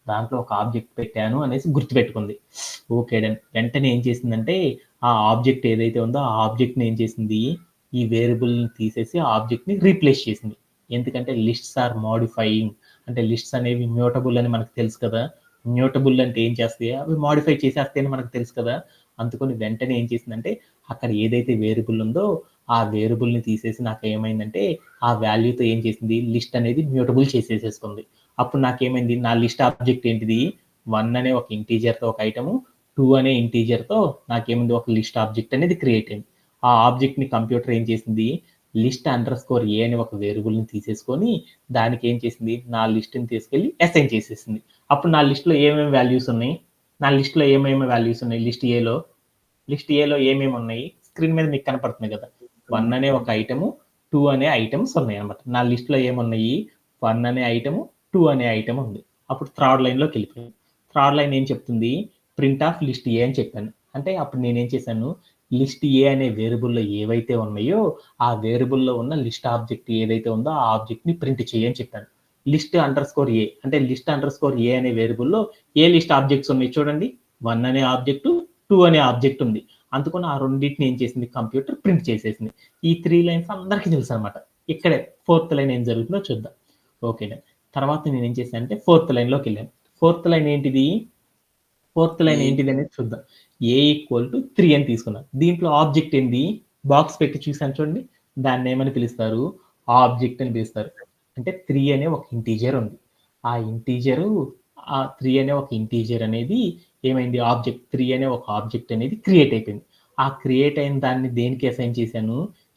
దాంట్లో ఒక ఆబ్జెక్ట్ పెట్టాను అనేసి గుర్తుపెట్టుకుంది. Okay done. వెంటనే ఏం చేసిందంటే ఆ ఆబ్జెక్ట్ ఏదైతే ఉందో ఆ ఆబ్జెక్ట్ని ఏం చేసింది, ఈ వేరియబుల్ని తీసేసి ఆ ఆబ్జెక్ట్ని రీప్లేస్ చేసింది. ఎందుకంటే లిస్ట్స్ ఆర్ మోడిఫైయింగ్, అంటే లిస్ట్స్ అనేవి మ్యూటబుల్ అని మనకు తెలుసు కదా. మ్యూటబుల్ అంటే ఏం చేస్తాయి, అవి మోడిఫై చేసేస్తాయని మనకు తెలుసు కదా. అందుకని వెంటనే ఏం చేసిందంటే అక్కడ ఏదైతే వేరియబుల్ ఉందో ఆ వేరియబుల్ని తీసేసి నాకు ఏమైందంటే ఆ వాల్యూతో ఏం చేసింది, లిస్ట్ అనేది మ్యూటబుల్ చేసేసేసుకుంది. అప్పుడు నాకేమైంది, నా లిస్ట్ ఆబ్జెక్ట్ ఏంటిది, 1 అనే ఒక ఇంటీజర్తో ఒక ఐటము, 2 అనే ఇంటీజర్తో నాకేమైంది, ఒక లిస్ట్ ఆబ్జెక్ట్ అనేది క్రియేట్ అయింది. ఆ ఆబ్జెక్ట్ని కంప్యూటర్ ఏం చేసింది, లిస్ట్ అండర్ స్కోర్ ఏ అనే ఒక వేరియబుల్ని తీసేసుకొని దానికి ఏం చేసింది, నా లిస్ట్ని తీసుకెళ్ళి అసైన్ చేసేసింది. అప్పుడు నా లిస్ట్లో ఏమేమి వాల్యూస్ ఉన్నాయి, నా లిస్ట్లో ఏమేమి వాల్యూస్ ఉన్నాయి, లిస్ట్ ఏలో ఏమేమి ఉన్నాయి, స్క్రీన్ మీద మీకు కనపడుతుంది కదా. 1 అనే ఒక ఐటము, 2 అనే ఐటమ్స్ ఉన్నాయి అనమాట. నా లిస్ట్లో ఏమున్నాయి, 1 అనే ఐటము, 2 అనే ఐటమ్ ఉంది. అప్పుడు థర్డ్ లైన్లోకి వెళ్ళిపోయాను. థర్డ్ లైన్ ఏం చెప్తుంది, ప్రింట్ ఆఫ్ లిస్ట్ ఏ అని చెప్పాను. అంటే అప్పుడు నేనేం చేశాను, లిస్ట్ ఏ అనే వేరియబుల్లో ఏవైతే ఉన్నాయో ఆ వేరియబుల్లో ఉన్న లిస్ట్ ఆబ్జెక్ట్ ఏదైతే ఉందో ఆ ఆబ్జెక్ట్ని ప్రింట్ చేయని చెప్పాను. లిస్ట్ అండర్ స్కోర్ ఏ అంటే లిస్ట్ అండర్ స్కోర్ ఏ అనే వేరియబుల్లో ఏ లిస్ట్ ఆబ్జెక్ట్స్ ఉన్నాయి చూడండి, 1 అనే ఆబ్జెక్టు, 2 అనే ఆబ్జెక్ట్ ఉంది. అందుకని ఆ రెండింటిని ఏం చేసింది, కంప్యూటర్ ప్రింట్ చేసేసింది. ఈ 3 లైన్స్ అందరికీ తెలుసు అనమాట. ఇక్కడే ఫోర్త్ లైన్ ఏం జరుగుతుందో చూద్దాం. ఓకేనా, తర్వాత నేను ఏం చేశాను అంటే ఫోర్త్ లైన్లోకి వెళ్ళాను. ఫోర్త్ లైన్ ఏంటిది అనేది చూద్దాం. ఏ ఈక్వల్ టు 3 అని తీసుకున్నాను. దీంట్లో ఆబ్జెక్ట్ ఏంది, బాక్స్ పెట్టి చూసాను చూడండి, దాన్ని ఏమని పిలుస్తారు, ఆబ్జెక్ట్ అని పిలుస్తారు. అంటే 3 అనే ఒక ఇంటీజర్ ఉంది. ఆ 3 అనే ఒక ఇంటీజర్ అనేది ఏమైంది, ఆబ్జెక్ట్ 3 అనే ఒక ఆబ్జెక్ట్ అనేది క్రియేట్ అయిపోయింది. ఆ క్రియేట్ అయిన దాన్ని దేనికి అసైన్ చేశాను,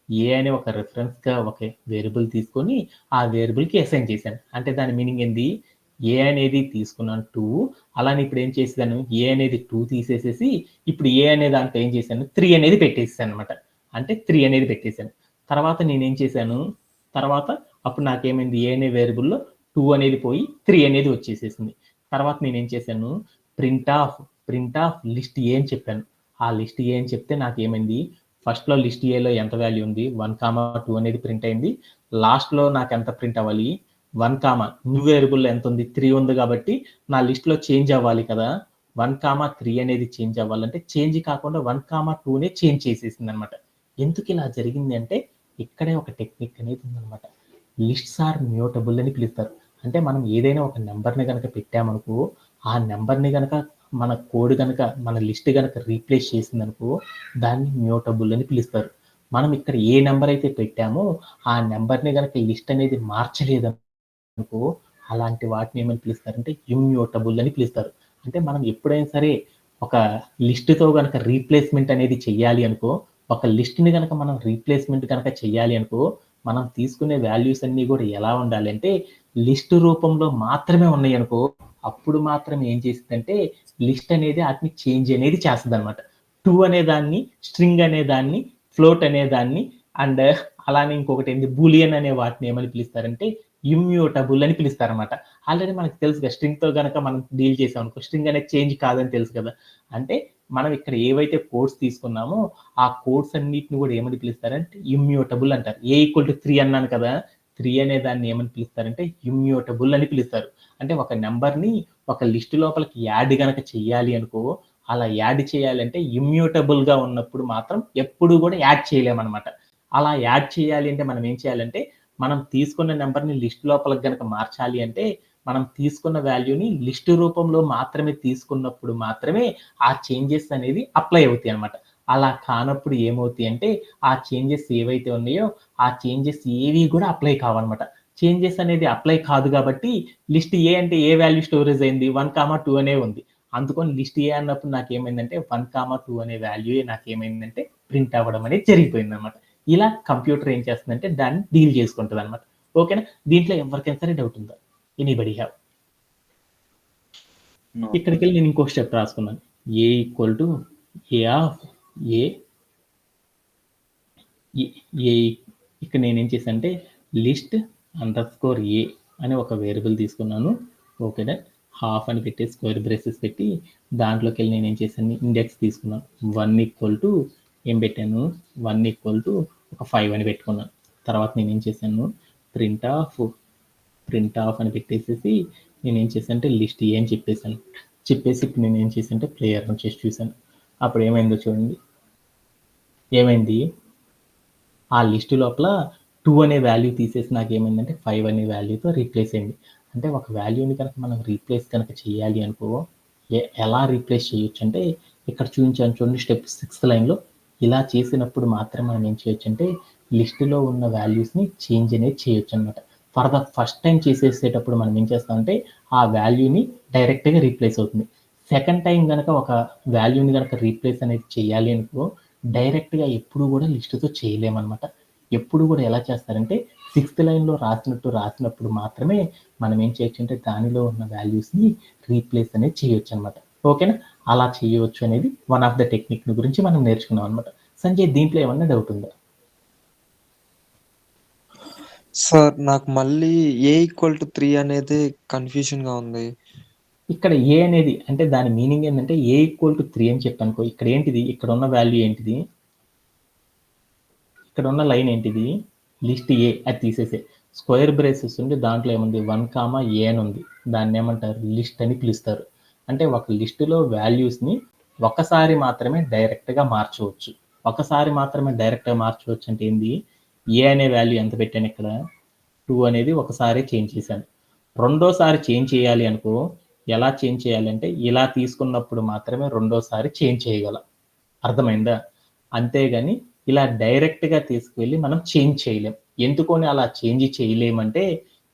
ఏ అనే ఒక రెఫరెన్స్గా ఒక వేరియబుల్ తీసుకొని ఆ వేరియబుల్కి అసైన్ చేశాను. అంటే దాని మీనింగ్ ఏంది, ఏ అనేది తీసుకున్నాను 2, అలానే ఇప్పుడు ఏం చేశాను, ఏ అనేది 2 తీసేసేసి ఇప్పుడు ఏ అనే దాంట్లో ఏం చేశాను, 3 అనేది పెట్టేసాను అనమాట. అంటే 3 అనేది పెట్టేశాను. తర్వాత నేనేం చేశాను, అప్పుడు నాకేమైంది, ఏ అనే వేరియబుల్లో 2 అనేది పోయి 3 అనేది వచ్చేసేసింది. తర్వాత నేనేం చేశాను, ప్రింట్ ఆఫ్ లిస్ట్ ఏ అని చెప్పాను. ఆ లిస్ట్ ఏ అని చెప్తే నాకేమైంది, ఫస్ట్లో లిస్ట్ ఏలో ఎంత వాల్యూ ఉంది, 1, 2 అనేది ప్రింట్ అయింది. లాస్ట్లో నాకు ఎంత ప్రింట్ అవ్వాలి, 1, న్యూ వేరియబుల్ ఎంత ఉంది, 3 ఉంది కాబట్టి నా లిస్ట్లో చేంజ్ అవ్వాలి కదా. 1, 3 అనేది చేంజ్ అవ్వాలంటే చేంజ్ కాకుండా 1, 2నే చేంజ్ చేసేసింది అనమాట. ఎందుకు ఇలా జరిగింది అంటే ఇక్కడే ఒక టెక్నిక్ అనేది ఉందన్నమాట. లిస్ట్స్ ఆర్ మ్యూటబుల్ అని పిలుస్తారు. అంటే మనం ఏదైనా ఒక నెంబర్ని కనుక పెట్టామనుకో, ఆ నెంబర్ని కనుక మన కోడ్ కనుక మన లిస్ట్ కనుక రీప్లేస్ చేసిందనుకో దాన్ని మ్యూటబుల్ అని పిలుస్తారు. మనం ఇక్కడ ఏ నెంబర్ అయితే పెట్టామో ఆ నెంబర్ని కనుక లిస్ట్ అనేది మార్చలేదనుకో అలాంటి వాటిని ఏమని పిలుస్తారంటే ఇమ్యూటబుల్ అని పిలుస్తారు. అంటే మనం ఎప్పుడైనా సరే ఒక లిస్ట్తో కనుక రీప్లేస్మెంట్ అనేది చెయ్యాలి అనుకో, ఒక లిస్ట్ని కనుక మనం రీప్లేస్మెంట్ కనుక చెయ్యాలి అనుకో, మనం తీసుకునే వాల్యూస్ అన్నీ కూడా ఎలా ఉండాలి అంటే లిస్ట్ రూపంలో మాత్రమే ఉన్నాయి అనుకో, అప్పుడు మాత్రం ఏం చేస్తుందంటే లిస్ట్ అనేది వాటిని చేంజ్ అనేది చేస్తుంది అనమాట. 2 అనే దాన్ని, స్ట్రింగ్ అనే దాన్ని, ఫ్లోట్ అనే దాన్ని అండ్ అలానే ఇంకొకటి ఏంటి బూలియన్ అనే వాటిని ఏమని పిలుస్తారంటే ఇమ్యూటబుల్ అని పిలుస్తారన్నమాట. ఆల్రెడీ మనకు తెలుసు కదా, స్ట్రింగ్తో కనుక మనం డీల్ చేసాం అనుకో, స్ట్రింగ్ అనేది చేంజ్ కాదని తెలుసు కదా. అంటే మనం ఇక్కడ ఏవైతే కోడ్స్ తీసుకున్నామో ఆ కోడ్స్ అన్నిటిని కూడా ఏమని పిలుస్తారంటే ఇమ్యూటబుల్ అంటారు. A=3 అన్నాను కదా, 3 అనే దాన్ని ఏమని పిలుస్తారంటే ఇమ్యూటబుల్ అని పిలుస్తారు. అంటే ఒక నెంబర్ని ఒక లిస్ట్ లోపలికి యాడ్ గనక చెయ్యాలి అనుకో, అలా యాడ్ చేయాలంటే ఇమ్యూటబుల్గా ఉన్నప్పుడు మాత్రం ఎప్పుడు కూడా యాడ్ చేయలేమన్నమాట. అలా యాడ్ చేయాలి అంటే మనం ఏం చేయాలంటే, మనం తీసుకున్న నెంబర్ని లిస్ట్ లోపలికి గనక మార్చాలి అంటే మనం తీసుకున్న వాల్యూని లిస్ట్ రూపంలో మాత్రమే తీసుకున్నప్పుడు మాత్రమే ఆ చేంజెస్ అనేది అప్లై అవుతాయి అనమాట. అలా కానప్పుడు ఏమవుతాయి అంటే ఆ చేంజెస్ ఏవైతే ఉన్నాయో ఆ చేంజెస్ ఏవి కూడా అప్లై కావన్నమాట. చేంజెస్ అనేది అప్లై కాదు కాబట్టి లిస్ట్ ఏ అంటే ఏ వాల్యూ స్టోరేజ్ అయింది 1,2 అనే ఉంది. అందుకని లిస్ట్ ఏ అన్నప్పుడు నాకేమైందంటే 1,2 అనే వాల్యూ నాకేమైందంటే ప్రింట్ అవ్వడం అనేది జరిగిపోయింది అనమాట. ఇలా కంప్యూటర్ ఏం చేస్తుందంటే దాన్ని డీల్ చేసుకుంటుంది అనమాట. ఓకేనా? దీంట్లో ఎవరికైనా సరే డౌట్ ఉందా? Anybody have? No. ఇక్కడికి వెళ్ళి నేను ఇంకో స్టెప్ రాసుకున్నాను. ఏ ఈక్వల్ టు ఏ ఆఫ్ ఏ. ఇక్కడ నేనేం చేశాను అంటే లిస్ట్ అండర్స్కోర్ ఏ అని ఒక వేరియబుల్ తీసుకున్నాను. ఓకేనా? హాఫ్ అని పెట్టి స్క్వేర్ బ్రేసెస్ పెట్టి దాంట్లోకి వెళ్ళి నేనేం చేశాను, ఇండెక్స్ తీసుకున్నాను. 1 ఏం పెట్టాను, 1 ఒక 5 అని పెట్టుకున్నాను. తర్వాత నేనేం చేశాను, ప్రింట్ ఆఫ్ అని పెట్టేసేసి నేనేం చేశాను అంటే లిస్ట్ ఏ అని చెప్పేశాను. చెప్పేసి ఇప్పుడు నేను ఏం చేశాను అంటే ప్లేయర్ చేసి చూశాను. అప్పుడు ఏమైందో చూడండి. ఏమైంది, ఆ లిస్ట్ లోపల 2 అనే వాల్యూ తీసేసి నాకు ఏమైందంటే 5 అనే వాల్యూతో రీప్లేస్ అయింది. అంటే ఒక వాల్యూని కనుక మనం రీప్లేస్ కనుక చేయాలి అనుకో, ఎలా రీప్లేస్ చేయొచ్చు అంటే ఇక్కడ చూపించాను చూడండి, స్టెప్ 6th లైన్లో. ఇలా చేసినప్పుడు మాత్రం మనం ఏం చేయొచ్చు అంటే లిస్టులో ఉన్న వాల్యూస్ని చేంజ్ అనేది చేయొచ్చు అనమాట. ఫర్ ద ఫస్ట్ టైం చేసేసేటప్పుడు మనం ఏం చేస్తామంటే ఆ వాల్యూని డైరెక్ట్గా రీప్లేస్ అవుతుంది. సెకండ్ టైం కనుక ఒక వాల్యూని కనుక రీప్లేస్ అనేది చేయాలి అనుకో, డైరెక్ట్గా ఎప్పుడు కూడా లిస్టుతో చేయలేమన్నమాట. ఎప్పుడు కూడా ఎలా చేస్తారంటే 6th లైన్లో రాసినప్పుడు మాత్రమే మనం ఏం చేయొచ్చు అంటే దానిలో ఉన్న వాల్యూస్ని రీప్లేస్ అనేది చేయొచ్చు అనమాట. ఓకేనా? అలా చేయవచ్చు అనేది వన్ ఆఫ్ ద టెక్నిక్ గురించి మనం నేర్చుకున్నాం అనమాట. సంజయ్, దీంట్లో ఏమన్నా డౌట్ ఉందా? సార్ నాకు మళ్ళీ A=3 అనేది కన్ఫ్యూజన్ గా ఉంది. ఇక్కడ ఏ అనేది అంటే దాని మీనింగ్ ఏంటంటే A=3 అని చెప్పనుకో, ఇక్కడ ఏంటిది, ఇక్కడ ఉన్న వాల్యూ ఏంటిది, ఇక్కడ ఉన్న లైన్ ఏంటిది, లిస్ట్ ఏ. అది తీసేసే స్క్వేర్ బ్రేసెస్ ఉండి దాంట్లో ఏముంది 1, A అని ఉంది. దాన్ని ఏమంటారు, లిస్ట్ అని పిలుస్తారు. అంటే ఒక లిస్టులో వాల్యూస్ని ఒకసారి మాత్రమే డైరెక్ట్గా మార్చవచ్చు. ఒకసారి మాత్రమే డైరెక్ట్గా మార్చవచ్చు అంటే ఏంది, ఏ అనే వాల్యూ ఎంత పెట్టాను ఇక్కడ 2 అనేది ఒకసారి చేంజ్ చేశాను. రెండోసారి చేంజ్ చేయాలి అనుకో, ఎలా చేంజ్ చేయాలంటే ఇలా తీసుకున్నప్పుడు మాత్రమే రెండోసారి చేంజ్ చేయగలం. అర్థమైందా? అంతేగాని ఇలా డైరెక్ట్గా తీసుకువెళ్ళి మనం చేంజ్ చేయలేం. ఎందుకని అలా చేంజ్ చేయలేమంటే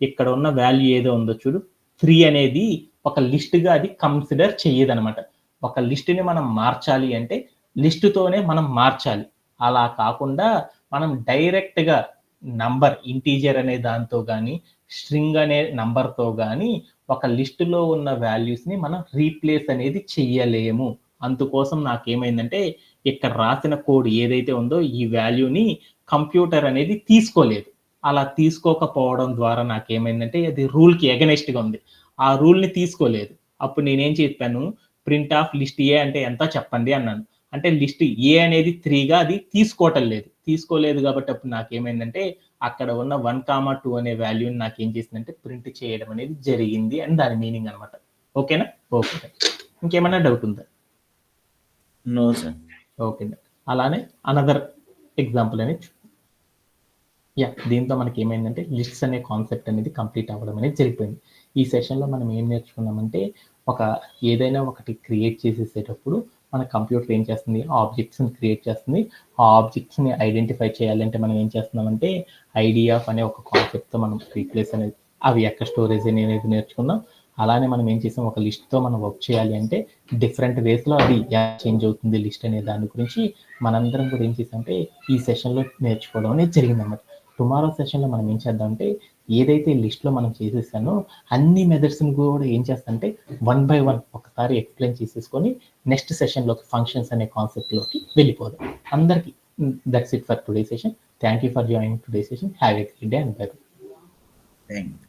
ఇక్కడ ఉన్న వాల్యూ ఏదో ఉందో చూడు, 3 అనేది ఒక లిస్ట్గా అది కన్సిడర్ చేయదనమాట. ఒక లిస్ట్ని మనం మార్చాలి అంటే లిస్టుతోనే మనం మార్చాలి. అలా కాకుండా మనం డైరెక్ట్గా నంబర్ ఇంటీజర్ అనే దాంతో కానీ స్ట్రింగ్ అనే నంబర్తో కానీ ఒక లిస్టులో ఉన్న వాల్యూస్ని మనం రీప్లేస్ అనేది చెయ్యలేము. అందుకోసం నాకేమైందంటే ఇక్కడ రాసిన కోడ్ ఏదైతే ఉందో ఈ వాల్యూని కంప్యూటర్ అనేది తీసుకోలేదు. అలా తీసుకోకపోవడం ద్వారా నాకేమైందంటే అది రూల్కి ఎగనెస్ట్గా ఉంది. ఆ రూల్ని తీసుకోలేదు. అప్పుడు నేనేం చెప్పాను, ప్రింట్ ఆఫ్ లిస్ట్ ఏ అంటే ఎంత చెప్పండి అన్నాను. అంటే లిస్ట్ ఏ అనేది 3గా అది తీసుకోలేదు కాబట్టి అప్పుడు నాకేమైందంటే అక్కడ ఉన్న 1, 2 అనే వాల్యూని నాకేం చేసిందంటే ప్రింట్ చేయడం అనేది జరిగింది అని దాని మీనింగ్ అనమాట. ఓకేనా? ఓకే. ఇంకేమైనా డౌట్ ఉందా? No, sir. ఓకే. అలానే అనదర్ ఎగ్జాంపుల్ అనేది దీంతో మనకి ఏమైందంటే లిస్ట్స్ అనే కాన్సెప్ట్ అనేది కంప్లీట్ అవ్వడం అనేది జరిగిపోయింది. ఈ సెషన్లో మనం ఏం నేర్చుకున్నామంటే ఏదైనా ఒకటి క్రియేట్ చేసేసేటప్పుడు మన కంప్యూటర్ ఏం చేస్తుంది, ఆబ్జెక్ట్స్ని క్రియేట్ చేస్తుంది. ఆ ఆబ్జెక్ట్స్ని ఐడెంటిఫై చేయాలంటే మనం ఏం చేస్తున్నామంటే ఐడియాఫ్ అనే ఒక కాన్సెప్ట్తో మనం రీప్లేస్ అనేది అవి ఎక్కడ స్టోరేజ్ అనేది నేర్చుకున్నాం. అలానే మనం ఏం చేసాం, ఒక లిస్ట్తో మనం వర్క్ చేయాలి అంటే డిఫరెంట్ వేస్లో అది చేంజ్ అవుతుంది లిస్ట్ అనే దాని గురించి మనందరం కూడా ఏం చేసామంటే ఈ సెషన్లో నేర్చుకోవడం అనేది జరిగిందన్నమాట. టుమారో సెషన్లో మనం ఏం చేద్దామంటే ఏదైతే లిస్ట్లో మనం చేసేసానో అన్ని మెథడ్స్ని కూడా ఏం చేస్తామంటే 1 by 1 ఒకసారి ఎక్స్ప్లెయిన్ చేసేసుకొని నెక్స్ట్ సెషన్లోకి ఫంక్షన్స్ అనే కాన్సెప్ట్లోకి వెళ్ళిపోదాం. అందరికీ that's it for today session. Thank you for joining today session. Have a great day and by. Thank you.